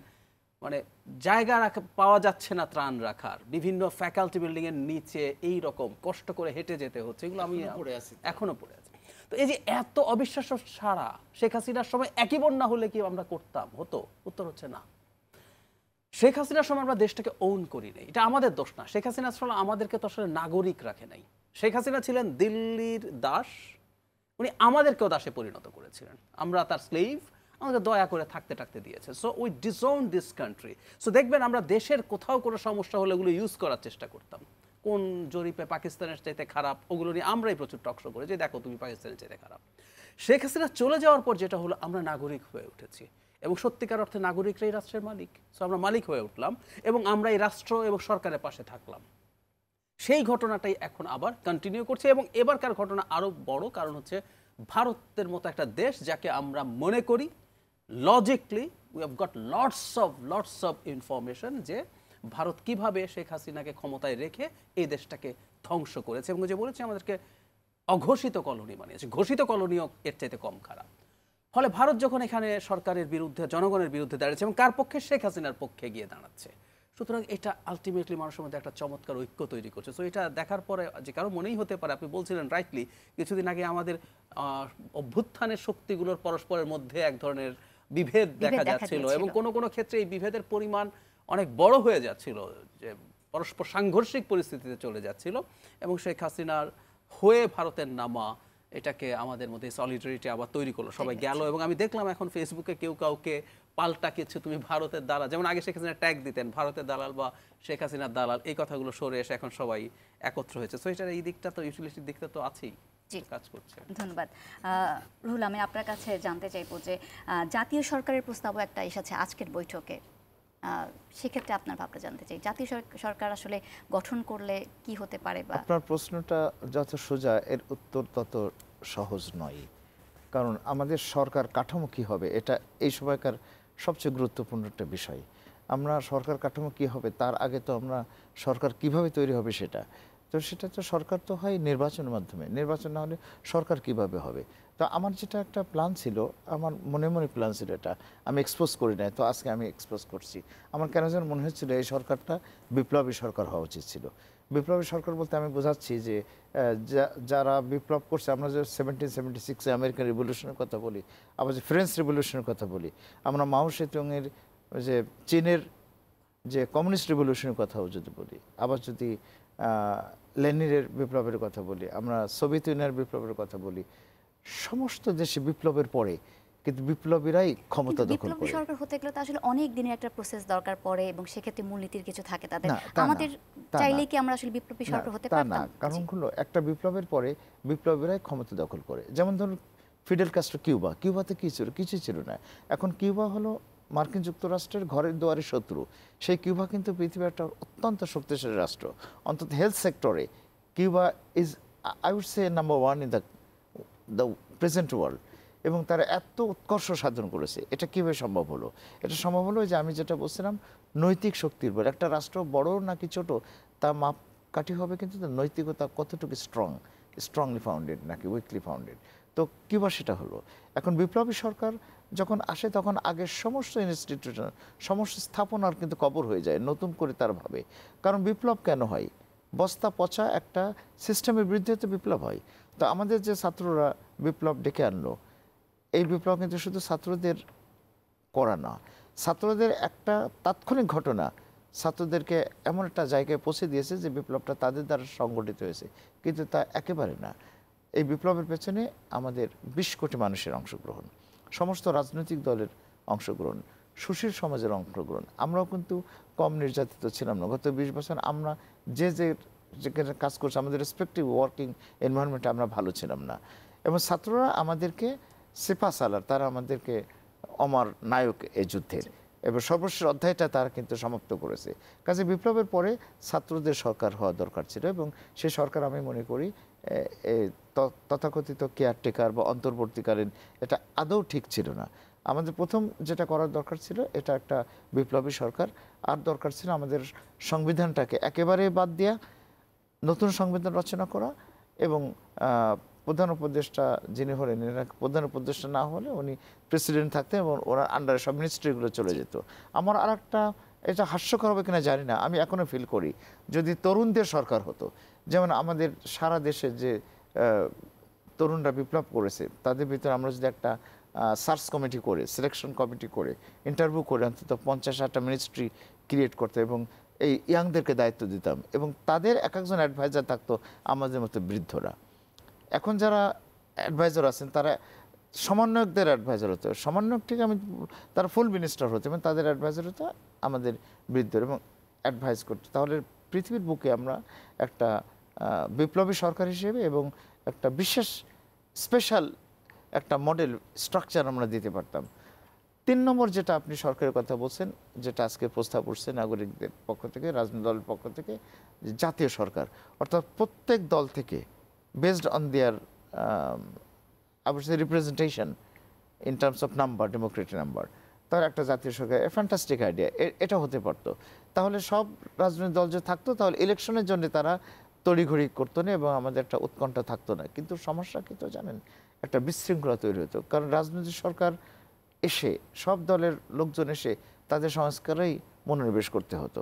মানে জায়গা পাওয়া যাচ্ছে না ত্রাণ রাখার, বিভিন্ন ফ্যাকাল্টি বিল্ডিংয়ের নিচে এই রকম কষ্ট করে হেঁটে যেতে হচ্ছে। এগুলো আমি এখনো পড়ে আছি। তো এই যে এত অবিশ্বাস্য ছাড়া শেখ হাসিনার সময় একই বন্যা হলে কি আমরা করতাম? হতো? উত্তর হচ্ছে না। শেখ হাসিনার সময় আমরা দেশটাকে ওন করি নাই, এটা আমাদের দোষ না। শেখ হাসিনা আসলে আমাদেরকে তো আসলে নাগরিক রাখে নাই। শেখ হাসিনা ছিলেন দিল্লির দাস, উনি আমাদেরকেও দাসে পরিণত করেছিলেন। আমরা তার স্লেভ, আমাদের দয়া করে থাকতে দিয়েছে। So we disown this country. So দেখবেন আমরা দেশের কোথাও কোনো সমস্যা হলে ওগুলো ইউজ করার চেষ্টা করতাম। কোন জরিপে পাকিস্তানের চাইতে খারাপ, ওগুলো নিয়ে আমরাই প্রচুর টকশো করে যে দেখো তুমি পাকিস্তানের চাইতে খারাপ। শেখ হাসিনা চলে যাওয়ার পর যেটা হলো, আমরা নাগরিক হয়ে উঠেছি এবং সত্যিকার অর্থে নাগরিকরাই রাষ্ট্রের মালিক। সো আমরা মালিক হয়ে উঠলাম এবং আমরা এই রাষ্ট্র এবং সরকারের পাশে থাকলাম। সেই ঘটনাটাই এখন আবার কন্টিনিউ করছে এবং এবারকার ঘটনা আরও বড়, কারণ হচ্ছে ভারতের মতো একটা দেশ যাকে আমরা মনে করি logically we have got lots of information যে ভারত কিভাবে শেখ হাসিনাকে ক্ষমতায় রেখে এই দেশটাকে ধ্বংস করেছে এবং যে বলেছে আমাদেরকে অঘোষিত কলোনি বানিয়েছে। ঘোষিত কলোনিও এর চাইতে কম খারাপ। ফলে ভারত যখন এখানে সরকারের বিরুদ্ধে, জনগণের বিরুদ্ধে দাঁড়িয়েছে এবং কার পক্ষে? শেখ হাসিনার পক্ষে গিয়ে দাঁড়াচ্ছে। সুতরাং এটা আলটিমেটলি মানুষের মধ্যে একটা চমৎকার ঐক্য তৈরি করছে। সো এটা দেখার পরে যে কারো মনেই হতে পারে, আপনি বলছিলেন রাইটলি, কিছুদিন আগে আমাদের অভ্যুত্থানের শক্তিগুলোর পরস্পরের মধ্যে এক ধরনের বিভেদ দেখা যাচ্ছিল এবং কোনো কোনো ক্ষেত্রে এই বিভেদের পরিমাণ অনেক বড় হয়ে যাচ্ছিল, যে পরস্পর সাংঘর্ষিক পরিস্থিতিতে চলে যাচ্ছিল এবং শেখ হাসিনার হয়ে ভারতের নামা এটাকে আমাদের মধ্যে সলিডারিটি আবার তৈরি করলো, সবাই গেল। এবং আমি দেখলাম এখন ফেসবুকে কেউ কাউকে পাল্টা কিছু, তুমি ভারতের দালাল, যেমন আগে শেখ হাসিনা ট্যাগ দিতেন ভারতের দালাল বা শেখ হাসিনার দালাল, এই কথাগুলো সরে এসে এখন সবাই একত্র হয়েছে। সো এটার এই দিকটা তো, ইউটিলিটির দিকটা তো আছেই, কাজ করছে। ধন্যবাদ। রুহুল, আমি আপনার কাছে জানতে চাইবো যে জাতীয় সরকারের প্রস্তাবও একটা এসেছে আজকের বৈঠকে, সেক্ষেত্রে আপনার ভাবনা জানতে চাই। জাতীয় সরকার আসলে গঠন করলে কি হতে পারে? বা আপনার প্রশ্নটা যত সোজা, এর উত্তর তত সহজ নয়। কারণ আমাদের সরকার কাঠামো কী হবে, এটা এই সময়কার সবচেয়ে গুরুত্বপূর্ণ একটা বিষয়। আমরা সরকার কাঠামো কী হবে তার আগে তো আমরা সরকার কিভাবে তৈরি হবে সেটা তো সরকার তো হয় নির্বাচনের মাধ্যমে। নির্বাচন না হলে সরকার কিভাবে হবে? তো আমার যেটা একটা প্ল্যান ছিল, আমার মনে প্ল্যান ছিল, এটা আমি এক্সপোজ করি নাই, তো আজকে আমি এক্সপোজ করছি। আমার কেন যেন মনে হচ্ছিল এই সরকারটা বিপ্লবী সরকার হওয়া উচিত ছিল। বিপ্লবী সরকার বলতে আমি বোঝাচ্ছি যে যারা বিপ্লব করছে, আমরা যে 1776-এ আমেরিকান রিভলিউশনের কথা বলি, আবার যে ফ্রেঞ্চ রিভলিউশনের কথা বলি, আমরা মাও সেতুংয়ের যে চীনের যে কমিউনিস্ট রিভলিউশনের কথাও যদি বলি, আবার যদি লেনিনের বিপ্লবের কথা বলি, আমরা সোভিয়েত ইউনিয়নের বিপ্লবের কথা বলি, সমস্ত দেশে বিপ্লবের পরে কিন্তু বিপ্লবীরাই ক্ষমতা দখল করে। বিপ্লবী সরকার হতে গেলে তো আসলে অনেক দিনের একটা প্রসেস দরকার পড়ে এবং সেক্ষেত্রে মূলনীতির কিছু থাকে তাদের। আমাদের চাইলেই কি আমরা আসলে বিপ্লবী সরকার হতে পারতাম? না, কারণ হলো একটা বিপ্লবের পরে বিপ্লবীরাই ক্ষমতা দখল করে। যেমন ধরুন ফিডেল কাস্ট্রো, কিউবাতে কি ছিল? কিছুই ছিল না। এখন কিউবা হলো মার্কিন যুক্তরাষ্ট্রের ঘরের দুয়ারে শত্রু। সেই কিউবা কিন্তু পৃথিবীর একটা অত্যন্ত শক্তিশালী রাষ্ট্র, অন্তত হেলথ সেক্টরে Cuba is, I would say, number one in the present world. এবং তারা এত উৎকর্ষ সাধন করেছে, এটা কীভাবে সম্ভব হলো? এটা সম্ভব হলো যে আমি যেটা বলছিলাম, নৈতিক শক্তির বল। একটা রাষ্ট্র বড় নাকি ছোট তা মাপকাঠি হবে কিন্তু তার নৈতিকতা কতটুকু স্ট্রংলি ফাউন্ডেড নাকি উইকলি ফাউন্ডেড। তো কীভাবে সেটা হলো? এখন বিপ্লবী সরকার যখন আসে তখন আগের সমস্ত ইনস্টিটিউশন, সমস্ত স্থাপনার কিন্তু কবর হয়ে যায়, নতুন করে তারা ভাবে। কারণ বিপ্লব কেন হয়? বস্তা পচা একটা সিস্টেমের বিরুদ্ধে তো বিপ্লব হয়। তো আমাদের যে ছাত্ররা বিপ্লব ডেকে আনলো, এই বিপ্লব কিন্তু শুধু ছাত্রদের করা না, ছাত্রদের একটা তাৎক্ষণিক ঘটনা ছাত্রদেরকে এমন একটা জায়গায় পৌঁছে দিয়েছে যে বিপ্লবটা তাদের দ্বারা সংগঠিত হয়েছে, কিন্তু তা একেবারে না। এই বিপ্লবের পেছনে আমাদের 20 কোটি মানুষের অংশগ্রহণ, সমস্ত রাজনৈতিক দলের অংশগ্রহণ, সুশীল সমাজের অংশগ্রহণ। আমরাও কিন্তু কম নির্যাতিত ছিলাম না। গত 20 বছর আমরা যেখানে কাজ করছি, আমাদের রেসপেক্টিভ ওয়ার্কিং এনভায়রনমেন্টে আমরা ভালো ছিলাম না। এবং ছাত্ররা আমাদেরকে সেপা সালার, তারা আমাদেরকে অমর নায়ক এই যুদ্ধের, এবার সর্বশেষ অধ্যায়টা তারা কিন্তু সমাপ্ত করেছে। কাজে বিপ্লবের পরে ছাত্রদের সরকার হওয়া দরকার ছিল, এবং সেই সরকার আমি মনে করি তথাকথিত কেয়ারটেকার বা অন্তর্বর্তীকালীন, এটা আদৌ ঠিক ছিল না। আমাদের প্রথম যেটা করার দরকার ছিল, এটা একটা বিপ্লবী সরকার। আর দরকার ছিল আমাদের সংবিধানটাকে একেবারে বাদ দেওয়া, নতুন সংবিধান রচনা করা, এবং প্রধান উপদেষ্টা যিনি হলেন, প্রধান উপদেষ্টা না হলে উনি প্রেসিডেন্ট থাকতেন এবং ওনার আন্ডারে সব মিনিস্ট্রিগুলো চলে যেত। আমার আর একটা, এটা হাস্যকর হবে কিনা জানি না, আমি এখনও ফিল করি যদি তরুণদের সরকার হতো, যেমন আমাদের সারা দেশে যে তরুণরা বিপ্লব করেছে তাদের ভিতরে আমরা যদি একটা সার্চ কমিটি করে, সিলেকশন কমিটি করে, ইন্টারভিউ করে অন্তত 50-60টা মিনিস্ট্রি ক্রিয়েট করতে এবং এই ইয়াংদেরকে দায়িত্ব দিতাম, এবং তাদের এক একজন অ্যাডভাইজার থাকতো আমাদের মতো বৃদ্ধরা। এখন যারা অ্যাডভাইজার আছেন তারা সমন্বয়কদের অ্যাডভাইজার হতো, সমন্বয়ক ঠিক আমি তারা ফুল মিনিস্টার হতো এবং তাদের অ্যাডভাইজার হতো আমাদের বৃদ্ধর, এবং অ্যাডভাইস করতো। তাহলে পৃথিবীর বুকে আমরা একটা বিপ্লবী সরকার হিসেবে এবং একটা বিশেষ স্পেশাল একটা মডেল স্ট্রাকচার আমরা দিতে পারতাম। 3 নম্বর যেটা আপনি সরকারের কথা বলছেন, যেটা আজকে প্রস্তাব উঠছে নাগরিকদের পক্ষ থেকে, রাজনৈতিক দলের পক্ষ থেকে, জাতীয় সরকার, অর্থাৎ প্রত্যেক দল থেকে based on their I would say representation in terms of number, democratic number, তার একটা জাতীয় সরকার, ফ্যান্টাস্টিক আইডিয়া। এটা হতে পারতো, তাহলে সব রাজনৈতিক দল যে থাকতো তাহলে ইলেকশনের জন্য তারা তড়িঘড়ি করতো না এবং আমাদের একটা উৎকণ্ঠা থাকতো না। কিন্তু সমস্যা কি তো জানেন, একটা বিশৃঙ্খলা তৈরি হতো, কারণ রাজনৈতিক সরকার এসে সব দলের লোকজন এসে তাদের সংস্কারেই মনোনিবেশ করতে হতো,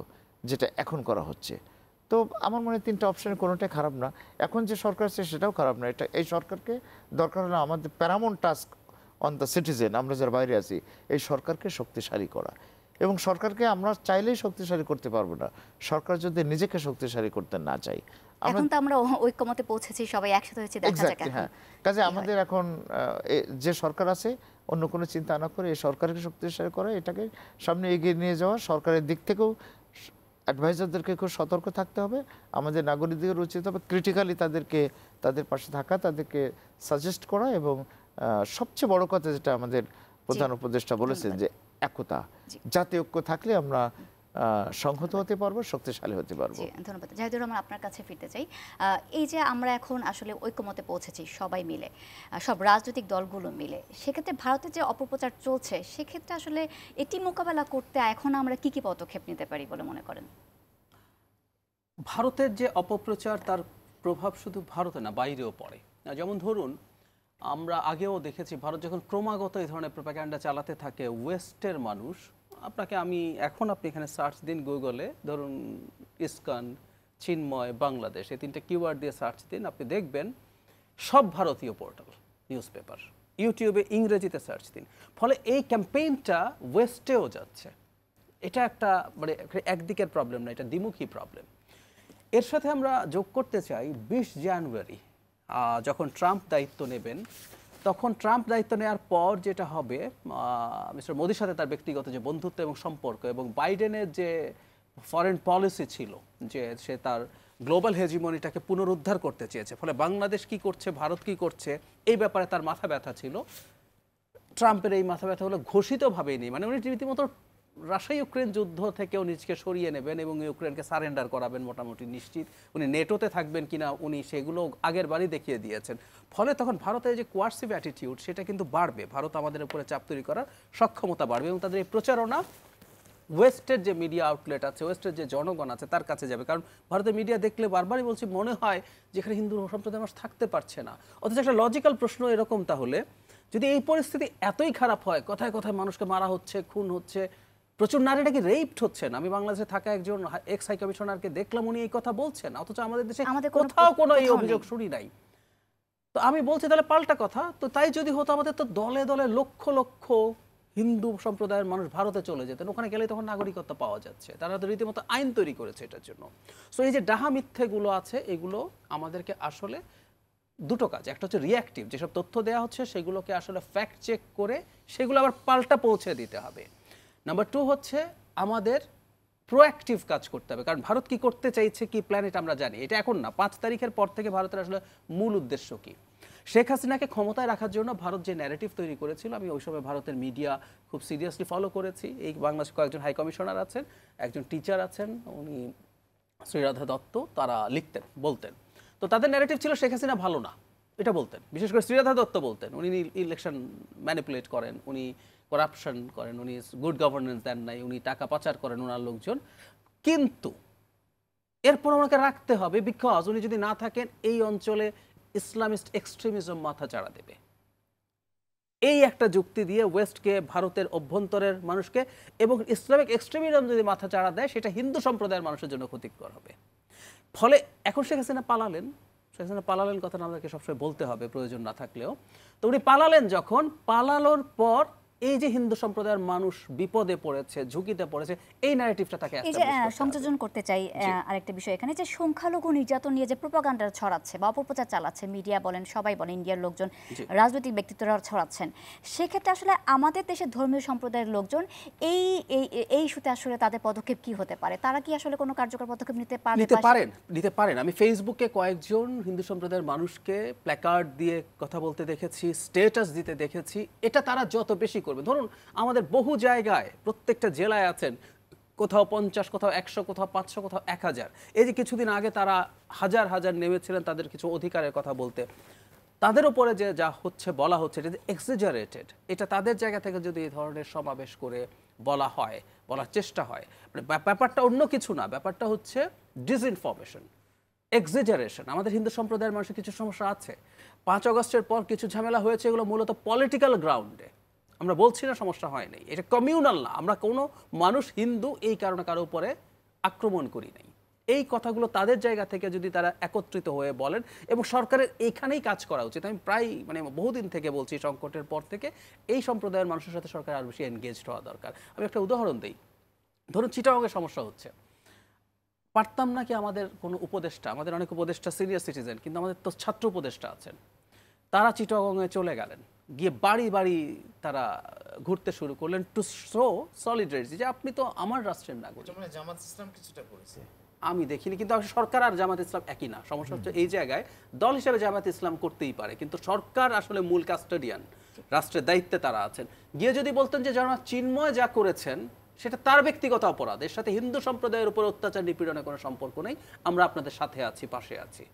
যেটা এখন করা হচ্ছে। তো আমার মনে হয় 3টা অপশনের কোনোটাই খারাপ না। এখন যে সরকার আছে সেটাও খারাপ না। এই সরকারকে দরকার হলো আমাদের Paramount task on the citizen, আমরা যারা বাইরে আছি, এই সরকারকে শক্তিশালী করা। এবং সরকারকে আমরা চাইলেই শক্তিশালী করতে পারবো না, সরকার যদি নিজেকে শক্তিশালী করতে না চাই। এখন তো আমরা ঐক্যমতে পৌঁছেছি, সবাই একসাথে হয়েছে, দেখা যাক। হ্যাঁ, কাজে আমাদের এখন যে সরকার আছে অন্য কোনো চিন্তা না করে এই সরকারকে শক্তিশালী করা, এটাকে সামনে এগিয়ে নিয়ে যাওয়া। সরকারের দিক থেকেও অ্যাডভাইজারদেরকে খুব সতর্ক থাকতে হবে, আমাদের নাগরিকদের উচিত হবে ক্রিটিক্যালি তাদের পাশে থাকা, তাদেরকে সাজেস্ট করা, এবং সবচেয়ে বড় কথা যেটা আমাদের প্রধান উপদেষ্টা বলেছেন যে একতা, জাতীয় ঐক্য থাকলে আমরা সংহত হতে পারবো, শক্তিশালী হতে পারবো। ধন্যবাদ। জাহিদুর রহমান, আপনার কাছে ফিরতে চাই। এই যে আমরা এখন আসলে ঐক্যমতে পৌঁছেছি সবাই মিলে, সব রাজনৈতিক দলগুলো মিলে, সেক্ষেত্রে ভারতের যে অপপ্রচার চলছে সেক্ষেত্রে আসলে এটি মোকাবেলা করতে এখন আমরা কি কি পদক্ষেপ নিতে পারি বলে মনে করেন? ভারতের যে অপপ্রচার, তার প্রভাব শুধু ভারতে না, বাইরেও পড়ে। যেমন ধরুন, আমরা আগেও দেখেছি ভারত যখন ক্রমাগত এই ধরনের প্রোপাগ্যান্ডা চালাতে থাকে, ওয়েস্টের মানুষ, আপনি এখানে সার্চ দিন গুগলে, ধরুন ইসকন, চিন্ময়, বাংলাদেশ, এই 3টে কিওয়ার্ড দিয়ে সার্চ দিন, আপনি দেখবেন সব ভারতীয় পোর্টাল, নিউজ পেপার, ইউটিউবে ইংরেজিতে সার্চ দিন। ফলে এই ক্যাম্পেইনটা ওয়েস্টেও যাচ্ছে। এটা একটা মানে একদিকের প্রবলেম না, এটা দ্বিমুখী প্রবলেম। এর সাথে আমরা যোগ করতে চাই 20 জানুয়ারি যখন ট্রাম্প দায়িত্ব নেবেন, তখন ট্রাম্প দায়িত্ব নেওয়ার পর যেটা হবে, মিস্টার মোদির সাথে তার ব্যক্তিগত যে বন্ধুত্ব এবং সম্পর্ক, এবং বাইডেনের যে ফরেন পলিসি ছিল, যে সে তার গ্লোবাল হেজিমনিটাকে পুনরুদ্ধার করতে চেয়েছে, ফলে বাংলাদেশ কি করছে, ভারত কি করছে, এই ব্যাপারে তার মাথা ব্যথা ছিল। ট্রাম্পের এই মাথা ব্যথা হলো ঘোষিতভাবেই নেই, মানে উনি রীতিমতো রাশিয়া ইউক্রেন যুদ্ধ থেকেও নিজকে সরিয়ে নেবেন এবং ইউক্রেনকে সারেন্ডার করাবেন মোটামুটি নিশ্চিত। উনি নেটোতে থাকবেন কিনা উনি সেগুলো আগের বারই দেখিয়ে দিয়েছেন। ফলে তখন ভারতের যে কোয়ার্সিভ অ্যাটিটিউড সেটা কিন্তু বাড়বে, ভারত আমাদের উপরে চাপ তৈরি করার সক্ষমতা বাড়বে এবং তাদের এই প্রচারণা ওয়েস্টের যে মিডিয়া আউটলেট আছে, ওয়েস্টের যে জনগণ আছে তার কাছে যাবে। কারণ ভারতের মিডিয়া দেখলে বারবারই বলছি মনে হয় যেখানে হিন্দু সম্প্রদায় মানুষ থাকতে পারছে না। অথচ একটা লজিক্যাল প্রশ্ন এরকম, তাহলে যদি এই পরিস্থিতি এতই খারাপ হয়, কথায় কথায় মানুষকে মারা হচ্ছে, খুন হচ্ছে, প্রচুর নারীরা কি রেপড হচ্ছেন, আমি বাংলাদেশে থাকা একজন এক্স হাই কমিশনারকে দেখলাম উনি এই কথা বলছেন, অথচ আমাদের দেশে কোথাও কোনো এই অভিযোগ শুনি নাই। তো আমি বলছি তাহলে পাল্টা কথা, তো তাই যদি হতো আমাদের তো দলে দলে লক্ষ লক্ষ হিন্দু সম্প্রদায়ের মানুষ ভারতে চলে যেতেন, ওখানে গেলে তখন নাগরিকত্ব পাওয়া যাচ্ছে, তারা তো রীতিমতো আইন তৈরি করেছে এটার জন্য। সো এই যে ডাহা মিথ্যেগুলো আছে এগুলো আমাদেরকে আসলে দুটো কাজ, একটা হচ্ছে রিঅ্যাক্টিভ, যেসব তথ্য দেওয়া হচ্ছে সেগুলোকে আসলে ফ্যাক্ট চেক করে সেগুলো আবার পাল্টা পৌঁছে দিতে হবে। নাম্বার 2 হচ্ছে আমাদের প্রোঅ্যাক্টিভ কাজ করতে হবে, কারণ ভারত কি করতে চাইছে, কি প্ল্যানেট আমরা জানি, এটা এখন না, 5 তারিখের পর থেকে ভারতের আসলে মূল উদ্দেশ্য কি। শেখ হাসিনাকে ক্ষমতায় রাখার জন্য ভারত যে ন্যারেটিভ তৈরি করেছিল, আমি ওই সময় ভারতের মিডিয়া খুব সিরিয়াসলি ফলো করেছি। এই বাংলাদেশে কয়েকজন হাই কমিশনার আছেন, একজন টিচার আছেন, উনি শ্রীরাধা দত্ত, তারা লিখতেন, বলতেন। তো তাদের ন্যারেটিভ ছিল শেখ হাসিনা ভালো না, এটা বলতেন। বিশেষ করে শ্রীরাধা দত্ত বলতেন উনি ইলেকশন ম্যানিপুলেট করেন, উনি করাপশন করেন, উনি গুড গভর্নেন্স দেন নাই, উনি টাকা পাচার করেন ওনার লোকজন। কিন্তু এরপর ওনাকে রাখতে হবে, বিকজ উনি যদি না থাকেন এই অঞ্চলে ইসলামিস্ট এক্সট্রিমিজম মাথা চাড়া দেবে। এই একটা যুক্তি দিয়ে ওয়েস্টকে, ভারতের অভ্যন্তরের মানুষকে, এবং ইসলামিক এক্সট্রিমিজম যদি মাথা চাড়া দেয় সেটা হিন্দু সম্প্রদায়ের মানুষের জন্য ক্ষতিকর হবে। ফলে এখন শেখ হাসিনা পালালেন, শেখ হাসিনা পালালেন কথাটা আমাদেরকে সবসময় বলতে হবে প্রয়োজন না থাকলেও। তো উনি পালালেন, যখন পালানোর পর এই যে হিন্দু সম্প্রদায়ের মানুষ বিপদে পড়েছে, ঝুঁকিতে পড়েছে, এই ন্যারেটিভটা তাকে এই যে সংযোজন করতে চাই আরেকটা বিষয় এখানে, যে সংখ্যালঘু নির্যাতন নিয়ে যে প্রোপাগান্ডা ছড়াচ্ছে বা অপপ্রচার চালাচ্ছে, মিডিয়া বলেন, সবাই বলেন, ইন্ডিয়ার লোকজন, রাজনৈতিক ব্যক্তিত্বরা ছড়াচ্ছেন, সেক্ষেত্রে আসলে আমাদের দেশের ধর্মীয় সম্প্রদায়ের লোকজন এই এই ইস্যুতে আসলে তাদের পদক্ষেপ কি হতে পারে? তারা কি আসলে কোনো কার্যকর পদক্ষেপ নিতে পারেন? আমি ফেসবুকে কয়েকজন হিন্দু সম্প্রদায়ের মানুষকে প্ল্যাকার্ড দিয়ে কথা বলতে দেখেছি, স্ট্যাটাস দিতে দেখেছি। এটা তারা যত বেশি করবে, ধরুন আমাদের বহু জায়গায় প্রত্যেকটা জেলায় আছেন, কোথাও 50, কোথাও 100, কোথাও 500, কোথাও 1000। এই যে কিছুদিন আগে তারা হাজার হাজার নেমেছিলেন তাদের কিছু অধিকারের কথা বলতে, তাদের উপরে যে যা হচ্ছে বলা হচ্ছে এটা এক্সেজারেটেড। এটা তাদের জায়গা থেকে যদি এই ধরনের সমাবেশ করে বলা হয়, বলার চেষ্টা হয়, মানে ব্যাপারটা অন্য কিছু না, ব্যাপারটা হচ্ছে ডিসইনফরমেশন, এক্সেজারেশন। আমাদের হিন্দু সম্প্রদায়ের মানুষের কিছু সমস্যা আছে, 5 আগস্টের পর কিছু ঝামেলা হয়েছে, এগুলো মূলত পলিটিক্যাল গ্রাউন্ডে। আমরা বলছি না সমস্যা হয় নাই, এটা কমিউনাল না, আমরা কোনো মানুষ হিন্দু এই কারণে কারো উপরে আক্রমণ করি নাই। এই কথাগুলো তাদের জায়গা থেকে যদি তারা একত্রিত হয়ে বলেন, এবং সরকারের এইখানেই কাজ করা উচিত। আমি প্রায় বহুদিন থেকে বলছি, সংকটের পর থেকে এই সম্প্রদায়ের মানুষের সাথে সরকার আরও বেশি এনগেজড হওয়া দরকার। আমি একটা উদাহরণ দিই, ধরুন চিটাগংয়ের সমস্যা হচ্ছে, পারতাম না কি আমাদের কোনো উপদেষ্টা, আমাদের অনেক উপদেষ্টা সিনিয়র সিটিজেন, কিন্তু আমাদের তো ছাত্র উপদেষ্টা আছেন, তারা চিটাগংয়ে চলে গেলেন, গিয়ে বাড়ি বাড়ি তারা ঘুরতে শুরু করলেন টু শো সলিডারিটি, যে আপনি তো আমার রাষ্ট্রের নাগরিক। জামাত ইসলাম কিছুটা করেছে, আমি দেখিনি, কিন্তু সরকার আর জামাত ইসলাম একই না। সমস্যা হচ্ছে এই জায়গায় দল হিসেবে জামাত ইসলাম করতেই পারে, কিন্তু সরকার আসলে মূল কাস্টোডিয়ান, রাষ্ট্রের দায়িত্বে তারা আছেন। গিয়ে যদি বলতেন যে যারা চিন্ময় যা করেছেন সেটা তার ব্যক্তিগত অপরাধ, এর সাথে হিন্দু সম্প্রদায়ের উপর অত্যাচার নিপীড়নের কোনো সম্পর্ক নেই, আমরা আপনাদের সাথে আছি, পাশে আছি।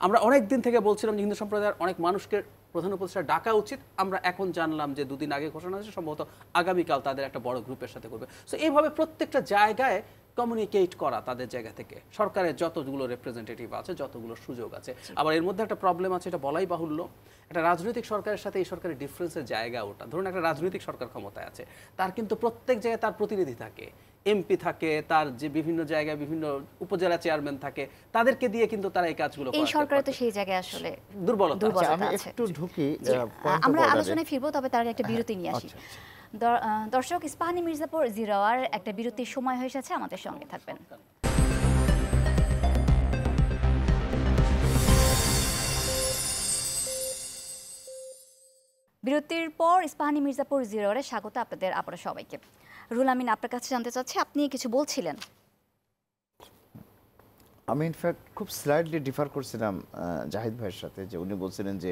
আমরা অনেক দিন থেকে বলছিলাম যে হিন্দু সম্প্রদায়ের অনেক মানুষকে প্রধান উপদেষ্টা ডাকা উচিত, আমরা এখন জানলাম যে 2 দিন আগে ঘোষণা হয়েছে, সম্ভবত আগামীকাল তাদের একটা বড় গ্রুপের সাথে করবে। সো এইভাবে প্রত্যেকটা জায়গায় কমিউনিকেট করা তাদের জায়গা থেকে, সরকারের যতগুলো রিপ্রেজেন্টেটিভ আছে, যতগুলো সুযোগ আছে। আবার এর মধ্যে একটা প্রবলেম আছে, এটা বলাই বাহুল্য, একটা রাজনৈতিক সরকারের সাথে এই সরকারের ডিফারেন্সের জায়গা ওটা। ধরুন একটা রাজনৈতিক সরকার ক্ষমতায় আছে, তার কিন্তু প্রত্যেক জায়গায় তার প্রতিনিধি থাকে, এমপি থাকে, তার যে বিভিন্ন জায়গায় বিভিন্ন উপজেলা চেয়ারম্যান থাকে, তাদেরকে দিয়ে কিন্তু তারা এই কাজগুলো করে। এই সরকারে তো সেই জায়গায় আসলে দুর্বলতা আছে। আমি একটু ঢুকি, আমরা আলোচনায় ফিরবো, তবে তার আগে একটা বিরতি নিয়ে আসি। দর্শক, ইস্পাহানি মির্জাপুর 0 আওয়ার একটা বিরতির সময় হয়ে এসেছে, আমাদের সঙ্গে থাকবেন। বিরতির পর ইস্পাহানি মির্জাপুর 0 আওয়ারে স্বাগত আপনাদের আবার সবাইকে। রুহুল আমিন, আপনার কাছে জানতে চাচ্ছি, আপনি কিছু বলছিলেন। আমি ইনফ্যাক্ট খুব স্লাইডলি ডিফার করছিলাম জাহিদ ভাইয়ের সাথে, যে উনি বলছিলেন যে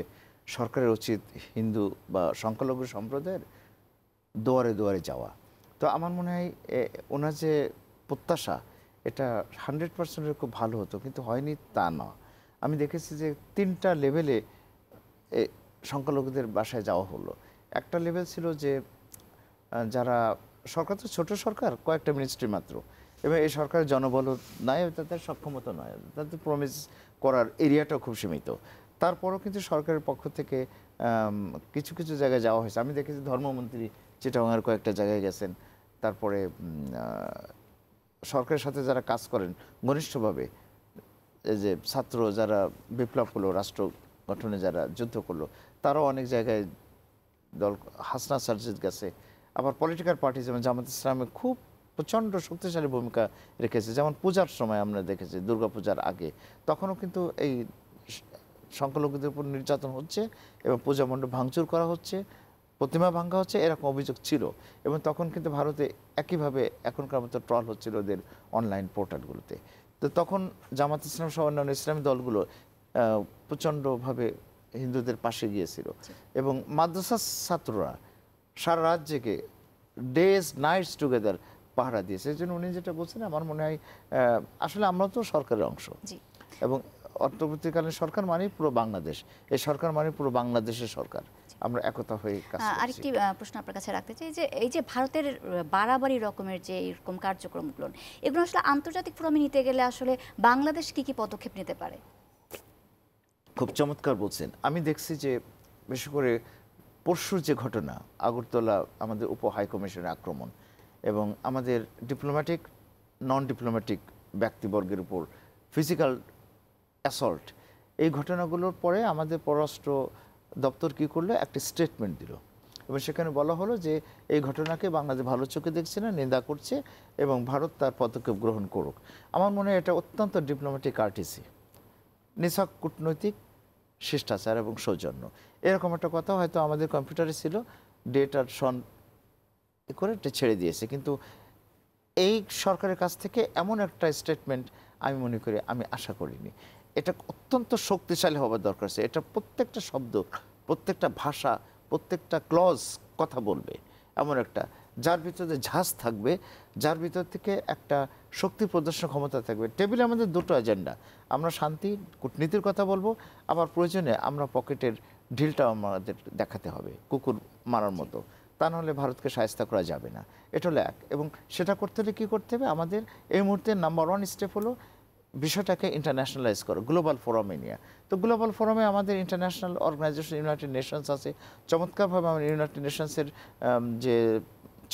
সরকারের উচিত হিন্দু বা সংখ্যালঘু সম্প্রদায়ের দুয়ারে দুয়ারে যাওয়া। তো আমার মনে হয় ওনার যে প্রত্যাশা এটা 100% খুব ভালো হতো, কিন্তু হয়নি তা না। আমি দেখেছি যে 3টা লেভেলে সংখ্যালঘুদের বাসায় যাওয়া হলো। একটা লেভেল ছিল যে যারা সরকার তো ছোট সরকার, কয়েকটা মিনিস্ট্রি মাত্র, এবং এই সরকারের জনবল নয়, তাদের সক্ষমতা নয়, তাদের প্রমিস করার এরিয়াটাও খুব সীমিত। তারপরও কিন্তু সরকারের পক্ষ থেকে কিছু কিছু জায়গায় যাওয়া হয়েছে। আমি দেখেছি ধর্মমন্ত্রী চিটাগাংয়ের কয়েকটা জায়গায় গেছেন। তারপরে সরকারের সাথে যারা কাজ করেন ঘনিষ্ঠভাবে, এই যে ছাত্র যারা বিপ্লব করলো, রাষ্ট্র গঠনে যারা যুদ্ধ করলো, তারাও অনেক জায়গায় দল হাসনা সার্জিদ গেছে। আবার পলিটিক্যাল পার্টি যেমন জামাত ইসলামে খুব প্রচণ্ড শক্তিশালী ভূমিকা রেখেছে। যেমন পূজার সময় আমরা দেখেছি, দুর্গাপূজার আগে, তখনও কিন্তু এই সংখ্যালঘুদের উপর নির্যাতন হচ্ছে এবং পূজা মণ্ডপ ভাঙচুর করা হচ্ছে, প্রতিমা ভাঙা হচ্ছে, এরকম অভিযোগ ছিল। এবং তখন কিন্তু ভারতে একইভাবে এখনকার মতো ট্রল হচ্ছিল ওদের অনলাইন পোর্টালগুলোতে। তো তখন জামাত ইসলাম সহ অন্যান্য ইসলামী দলগুলো প্রচণ্ডভাবে হিন্দুদের পাশে গিয়েছিল এবং মাদ্রাসার ছাত্ররা সারা রাত জেগে ডেজ নাইটস টুগেদার পাহারা দিয়েছে। এই জন্য উনি যেটা বলছেন, আমার মনে হয় আসলে আমরা তো সরকারের অংশ, এবং অন্তর্বর্তীকালীন সরকার মানে পুরো বাংলাদেশ, এই সরকার মানে পুরো বাংলাদেশের সরকার, আমরা একতা হয়ে কাজ করছি। আরেকটি প্রশ্ন আপনার কাছে রাখতে চাই যে এই যে ভারতের বাড়াবাড়ি রকমের যে এরকম কার্যক্রমগুলো, এগুলো আসলে আন্তর্জাতিক ফোরামে নিতে গেলে আসলে বাংলাদেশ কি কি পদক্ষেপ নিতে পারে? খুব চমৎকার বলছেন। আমি দেখছি যে বিশেষ করে পরশুর যে ঘটনা, আগরতলা আমাদের উপ হাইকমিশনের আক্রমণ এবং আমাদের ডিপ্লোম্যাটিক নন ডিপ্লোম্যাটিক ব্যক্তিবর্গের উপর ফিজিক্যাল অ্যাসল্ট, এই ঘটনাগুলোর পরে আমাদের পররাষ্ট্র দপ্তর কী করলো, একটা স্টেটমেন্ট দিল এবং সেখানে বলা হলো যে এই ঘটনাকে বাংলাদেশ ভালো চোখে দেখছে না, নিন্দা করছে এবং ভারত তার পদক্ষেপ গ্রহণ করুক। আমার মনে হয় এটা অত্যন্ত ডিপ্লোম্যাটিক আর্টিসি, নিছক কূটনৈতিক শিষ্টাচার এবং সৌজন্য। এরকম একটা কথা হয়তো আমাদের কম্পিউটারে ছিল, ডেট আর সন করে এটা ছেড়ে দিয়েছে, কিন্তু এই সরকারের কাছ থেকে এমন একটা স্টেটমেন্ট আমি মনে করি, আমি আশা করিনি। এটা অত্যন্ত শক্তিশালী হওয়ার দরকার আছে। এটা প্রত্যেকটা শব্দ, প্রত্যেকটা ভাষা, প্রত্যেকটা ক্লজ কথা বলবে, এমন একটা যার ভিতরে ঝাঁজ থাকবে, যার ভিতর থেকে একটা শক্তি প্রদর্শন ক্ষমতা থাকবে। টেবিলে আমাদের দুটো এজেন্ডা, আমরা শান্তি কূটনীতির কথা বলবো, আবার প্রয়োজনে আমরা পকেটের ঢিলটাও আমাদের দেখাতে হবে কুকুর মারার মতো, তা নাহলে ভারতকে শায়েস্তা করা যাবে না। এটা হলো এক। এবং সেটা করতে হলে কী করতে হবে, আমাদের এই মুহূর্তে নাম্বার 1 স্টেপ হলো বিষয়টাকে ইন্টারন্যাশনালাইজ করো, গ্লোবাল ফোরামে নিয়ে। তো গ্লোবাল ফোরামে আমাদের ইন্টারন্যাশনাল অর্গানাইজেশন ইউনাইটেড নেশনস আছে, চমৎকারভাবে আমাদের ইউনাইটেড নেশনসের যে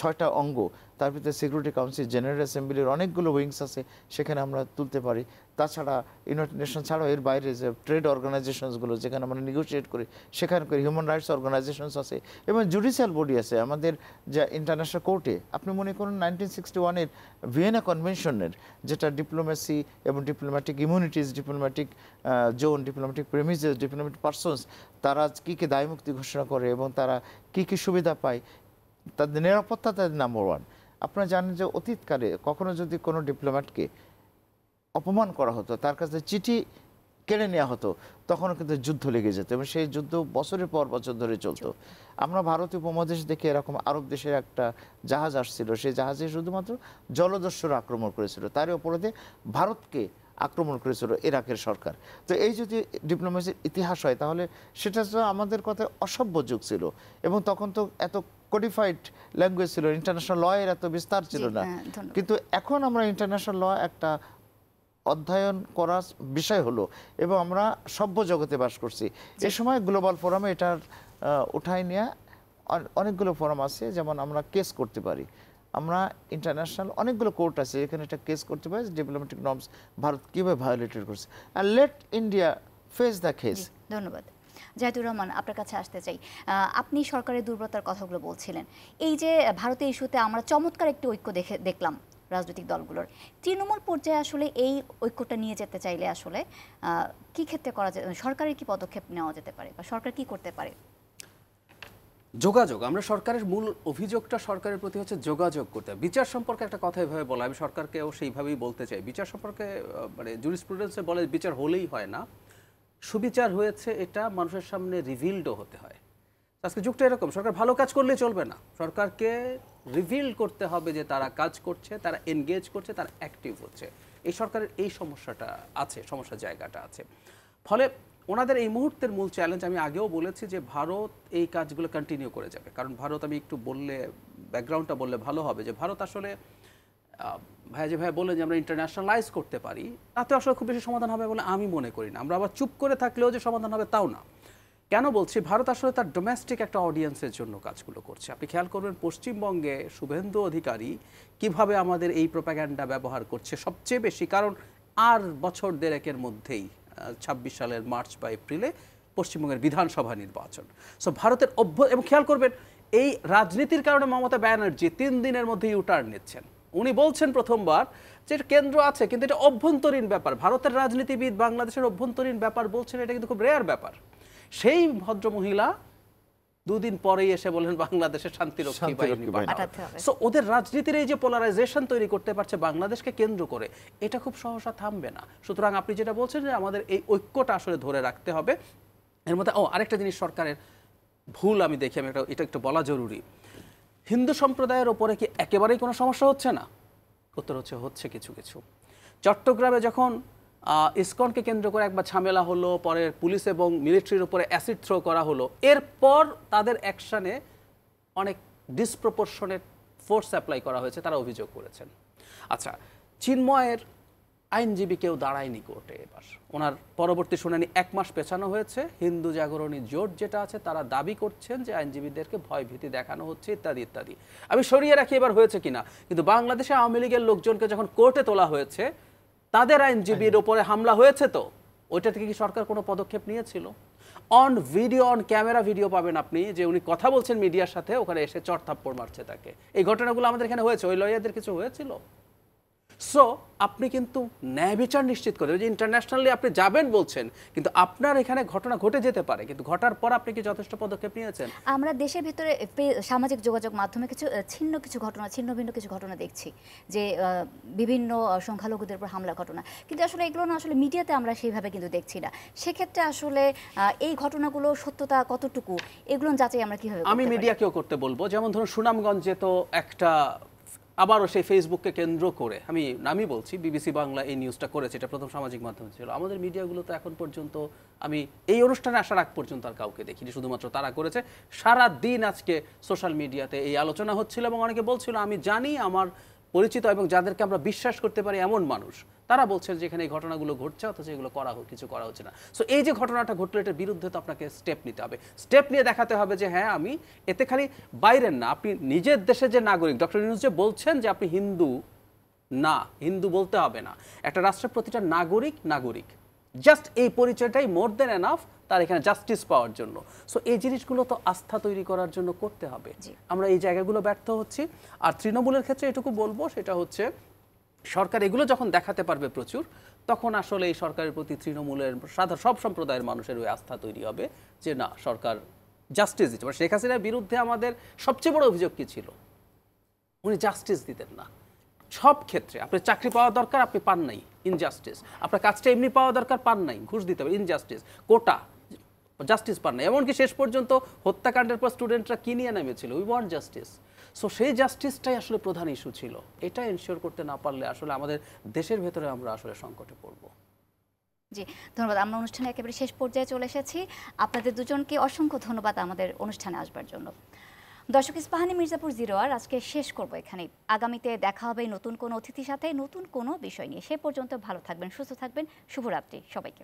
6টা অঙ্গ, তার ভিতরে সিকিউরিটি কাউন্সিল, জেনারেল অ্যাসেম্বলির অনেকগুলো উইংস আছে, সেখানে আমরা তুলতে পারি। তাছাড়া ইউনাইটেড নেশন ছাড়াও এর বাইরে যে ট্রেড অর্গানাইজেশনসগুলো, যেখানে আমরা নেগোশিয়েট করি, সেখানে করে হিউম্যান রাইটস অর্গানাইজেশনস আছে এবং জুডিশিয়াল বডি আছে আমাদের, যা ইন্টারন্যাশনাল কোর্টে। আপনি মনে করুন 1961-এর ভিয়েনা কনভেনশনের, যেটা ডিপ্লোমেসি এবং diplomatic immunities, diplomatic zone, diplomatic premises, diplomatic persons, তারা কী কী দায়মুক্তি ঘোষণা করে এবং তারা কী কী সুবিধা পায়, তাদের নিরাপত্তা তাদের নাম্বার 1। আপনারা জানেন যে অতীতকালে কখনো যদি কোনো ডিপ্লোম্যাটকে অপমান করা হতো, তার কাছে চিঠি কেড়ে নেওয়া হতো, তখনও কিন্তু যুদ্ধ লেগে যেত এবং সেই যুদ্ধ বছরের পর বছর ধরে চলতো। আমরা ভারতীয় উপমহাদেশ দেখে এরকম আরব দেশের একটা জাহাজ আসছিল, সেই জাহাজে শুধুমাত্র জলদস্যুরা আক্রমণ করেছিল, তারই অপরাধে ভারতকে আক্রমণ করেছিল ইরাকের সরকার। তো এই যদি ডিপ্লোমেসির ইতিহাস হয়, তাহলে সেটা তো আমাদের কথায় অসভ্য যুগ ছিল এবং তখন তো এত কোডিফাইড ল্যাঙ্গুয়েজ ছিল, ইন্টারন্যাশনাল ল এর এত বিস্তার ছিল না। কিন্তু এখন আমরা ইন্টারন্যাশনাল ল একটা অধ্যয়ন করার বিষয় হলো এবং আমরা সভ্য জগতে বাস করছি। এ সময় গ্লোবাল ফোরামে এটার উঠায় নেওয়া অনেকগুলো ফোরাম আছে, যেমন আমরা কেস করতে পারি, আমরা ইন্টারন্যাশনাল অনেকগুলো কোর্ট আছে যেখানে এটা কেস করতে পারি, ডিপ্লোম্যাটিক নর্মস ভারত কীভাবে ভায়োলেটেড করছে, আর let India face the case. ধন্যবাদ। জাহিদুর রহমান, আপনার কাছে আসতে চাই। আপনি সরকারের দুর্বলতার কথাগুলো বলছিলেন। এই যে ভারতের ইস্যুতে আমরা চমৎকার একটি ঐক্য দেখলাম রাজনৈতিক দলগুলোর, তৃণমূল পর্যায়ে আসলে এই ঐক্যটা নিয়ে যেতে চাইলে আসলে কি ক্ষেত্রে করা যায়, সরকারের কি পদক্ষেপ নেওয়া যেতে পারে বা সরকার কি করতে পারে? যোগাযোগ। আমরা সরকারের মূল অভিযোগটা সরকারের প্রতি হচ্ছে যোগাযোগ করতে। বিচার সম্পর্কে একটা কথা এভাবে বলা, আমি সরকারকেও সেইভাবেই বলতে চাই। বিচার সম্পর্কে মানে জুরিসপ্রুডেন্সে বলে বিচার হলেই হয় না, সুবিচার হয়েছে এটা মানুষের সামনে রিভিলডও হতে হয়। আজকে যুগটা এরকম, সরকার ভালো কাজ করলে চলবে না, সরকারকে রিভিল করতে হবে যে তারা কাজ করছে, তারা এনগেজ করছে, তারা অ্যাক্টিভ হচ্ছে। এই সরকারের এই সমস্যাটা আছে, সমস্যার জায়গাটা আছে। ফলে ওনাদের এই মুহূর্তের মূল চ্যালেঞ্জ, আমি আগেও বলেছি যে ভারত এই কাজগুলো কন্টিনিউ করে যাবে। কারণ ভারত, আমি একটু বললে ব্যাকগ্রাউন্ডটা বললে ভালো হবে, যে ভারত আসলে ভাই বললেন যে আমরা ইন্টারন্যাশনালাইজ করতে পারি, তাতে আসলে খুব বেশি সমাধান হবে বলে আমি মনে করি না। আমরা আবার চুপ করে থাকলেও যে সমাধান হবে তাও না। কেন বলছি? ভারত আসলে তার ডোমেস্টিক একটা অডিয়েন্সের জন্য কাজগুলো করছে। আপনি খেয়াল করবেন পশ্চিমবঙ্গে শুভেন্দু অধিকারী কিভাবে আমাদের এই প্রোপাগ্যান্ডা ব্যবহার করছে সবচেয়ে বেশি। কারণ আর বছর দেড়েকের মধ্যেই ২৬ সালের মার্চ বা এপ্রিলে পশ্চিমবঙ্গের বিধানসভা নির্বাচন। সো ভারতের এবং খেয়াল করবেন এই রাজনীতির কারণে মমতা ব্যানার্জি ৩ দিনের মধ্যে ইউটার্ন নিচ্ছেন। উনি বলছেন প্রথমবার যে কেন্দ্র আছে, কিন্তু এটা অভ্যন্তরীণ ব্যাপার। ভারতের রাজনীতিবিদ বাংলাদেশের অভ্যন্তরীণ ব্যাপার বলছেন, এটা কিন্তু খুব রেয়ার ব্যাপার। সেই ভদ্রমহিলা দুদিন পরেই এসে বলেন বাংলাদেশের শান্তিরক্ষী বাহিনী পাঠাতে হবে। সো ওদের রাজনীতির এই যে পোলারাইজেশন তৈরি করতে পারছে বাংলাদেশকে কেন্দ্র করে, এটা খুব সহসা থামবে না। সুতরাং আপনি যেটা বলছেন যে আমাদের এই ঐক্যটা আসলে ধরে রাখতে হবে। এর মধ্যে আরেকটা জিনিস সরকারের ভুল আমি দেখি, এটা একটু বলা জরুরি। হিন্দু সম্প্রদায়ের ওপরে কি একেবারেই কোনো সমস্যা হচ্ছে না? উত্তর হচ্ছে কিছু কিছু। চট্টগ্রামে যখন ইসকনকে কেন্দ্র করে একবার ঝামেলা হলো, পরে পুলিশ এবং মিলিটারির উপরে অ্যাসিড থ্রো করা হলো, এরপর তাদের অ্যাকশনে অনেক ডিসপ্রপোর্শনেট ফোর্স অ্যাপ্লাই করা হয়েছে, তারা অভিযোগ করেছেন। আচ্ছা, চিন্ময়ের আইনজীবী কেউ দাঁড়ায়নি কোর্টে এবার। ওনার পরবর্তী শুনানি 1 মাস পেছানো হয়েছে। হিন্দু জাগরণী জোট যেটা আছে তারা দাবি করছেন যে আইনজীবীদেরকে ভয় ভীতি দেখানো হচ্ছে ইত্যাদি ইত্যাদি। আমি সরিয়ে রাখি এবার হয়েছে কিনা, কিন্তু বাংলাদেশে আওয়ামী লীগের লোকজনকে যখন কোর্টে তোলা হয়েছে, তাদের আইনজীবীর উপরে হামলা হয়েছে, তো ওইটা থেকে কি সরকার কোনো পদক্ষেপ নিয়েছিল? On video, on camera video পাবেন আপনি, যে উনি কথা বলছেন মিডিয়ার সাথে, ওখানে এসে চড়থাপ্পড় মারছে তাকে। এই ঘটনাগুলো আমাদের এখানে হয়েছে, ওই লয়ারদের কিছু হয়েছিল? সো আপনি কিন্তু ন্যায় বিচার নিশ্চিত করে, যে ইন্টারন্যাশনালি আপনি যাবেন বলছেন, কিন্তু আপনার এখানে ঘটনা ঘটে যেতে পারে, কিন্তু ঘটার পর আপনি কি যথেষ্ট পদক্ষেপ নিয়েছেন? আমরা দেশের ভিতরে সামাজিক যোগাযোগ মাধ্যমে ছিন্ন ভিন্ন কিছু ঘটনা দেখছি, যে বিভিন্ন সংখ্যালঘুদের উপর হামলা ঘটনা, কিন্তু আসলে এগুলো না আসলে মিডিয়াতে আমরা সেইভাবে কিন্তু দেখছি না। সেক্ষেত্রে আসলে এই ঘটনাগুলো সত্যতা কতটুকু, এগুলো যাচাই আমরা কিভাবে? আমি মিডিয়াকেও করতে বলবো। যেমন ধরুন সুনামগঞ্জে তো একটা, আবারও সেই ফেসবুককে কেন্দ্র করে, আমি বলছি বিবিসি বাংলা এই নিউজটা করেছে, এটা প্রথম সামাজিক মাধ্যম ছিল। আমাদের মিডিয়াগুলো তো এখন পর্যন্ত, আমি এই অনুষ্ঠানে আসার আগ পর্যন্ত আর কাউকে দেখিনি, শুধুমাত্র তারা করেছে। সারা দিন আজকে সোশ্যাল মিডিয়াতে এই আলোচনা হচ্ছিল, এবং অনেকে বলছিল, আমি জানি আমার পরিচিত এবং যাদেরকে আমরা বিশ্বাস করতে পারি এমন মানুষ, তারা বলছেন যে এখানে এই ঘটনাগুলো ঘটছে, অথচ এগুলো কিছু করা হচ্ছে না। সো এই যে ঘটনাটা ঘটলো, এটার বিরুদ্ধে তো আপনাকে স্টেপ নিতে হবে। স্টেপ নিয়ে দেখাতে হবে যে হ্যাঁ, আমি এতে খালি বাইরের না, আপনি নিজের দেশের যে নাগরিক। ডক্টর ইউনূস যে বলছেন যে আপনি হিন্দু না, হিন্দু বলতে হবে না, একটা রাষ্ট্রের প্রতিটা নাগরিক, জাস্ট এই পরিচয়টাই মোর দেন এনাফ তার এখানে জাস্টিস পাওয়ার জন্য। সো এই জিনিসগুলো তো আস্থা তৈরি করার জন্য করতে হবে। আমরা এই জায়গাগুলো ব্যর্থ হচ্ছি। আর তৃণমূলের ক্ষেত্রে এটুকু বলবো, সেটা হচ্ছে সরকার এগুলো যখন দেখাতে পারবে প্রচুর, তখন আসলে এই সরকারের প্রতি তৃণমূলের সব সম্প্রদায়ের মানুষের ওই আস্থা তৈরি হবে যে না, সরকার জাস্টিস দিতে পারে। শেখ হাসিনার বিরুদ্ধে আমাদের সবচেয়ে বড় অভিযোগ কি ছিল? উনি জাস্টিস দিতেন না সব ক্ষেত্রে। আপনার চাকরি পাওয়া দরকার, আপনি পান নাই, ইনজাস্টিস। আপনার কাজটা এমনি পাওয়া দরকার, পান নাই, ঘুষ দিতে হবে, ইনজাস্টিস। কোটা, জাস্টিস পান নাই। এমনকি শেষ পর্যন্ত হত্যাকাণ্ডের পর স্টুডেন্টরা কি নিয়ে নেমেছিল, উই ওয়ান্ট জাস্টিস। সো সেই জাস্টিসটাই আসলে প্রধান ইস্যু ছিল। এটা এনশিওর করতে না পারলে আসলে আমাদের দেশের ভেতরে আমরা আসলে সংকটে পড়ব। জি, ধন্যবাদ। আমরা অনুষ্ঠানে একেবারে শেষ পর্যায়ে চলে এসেছি। আপনাদের দুজনকে অসংখ্য ধন্যবাদ আমাদের অনুষ্ঠানে আসবার জন্য। দর্শক, ইস্পাহানি মির্জাপুর 0 আওয়ার আজকে শেষ করব এখানেই। আগামীতে দেখা হবে নতুন কোনো অতিথির সাথে, নতুন কোনো বিষয় নিয়ে। সে পর্যন্ত ভালো থাকবেন, সুস্থ থাকবেন। শুভরাত্রি সবাইকে।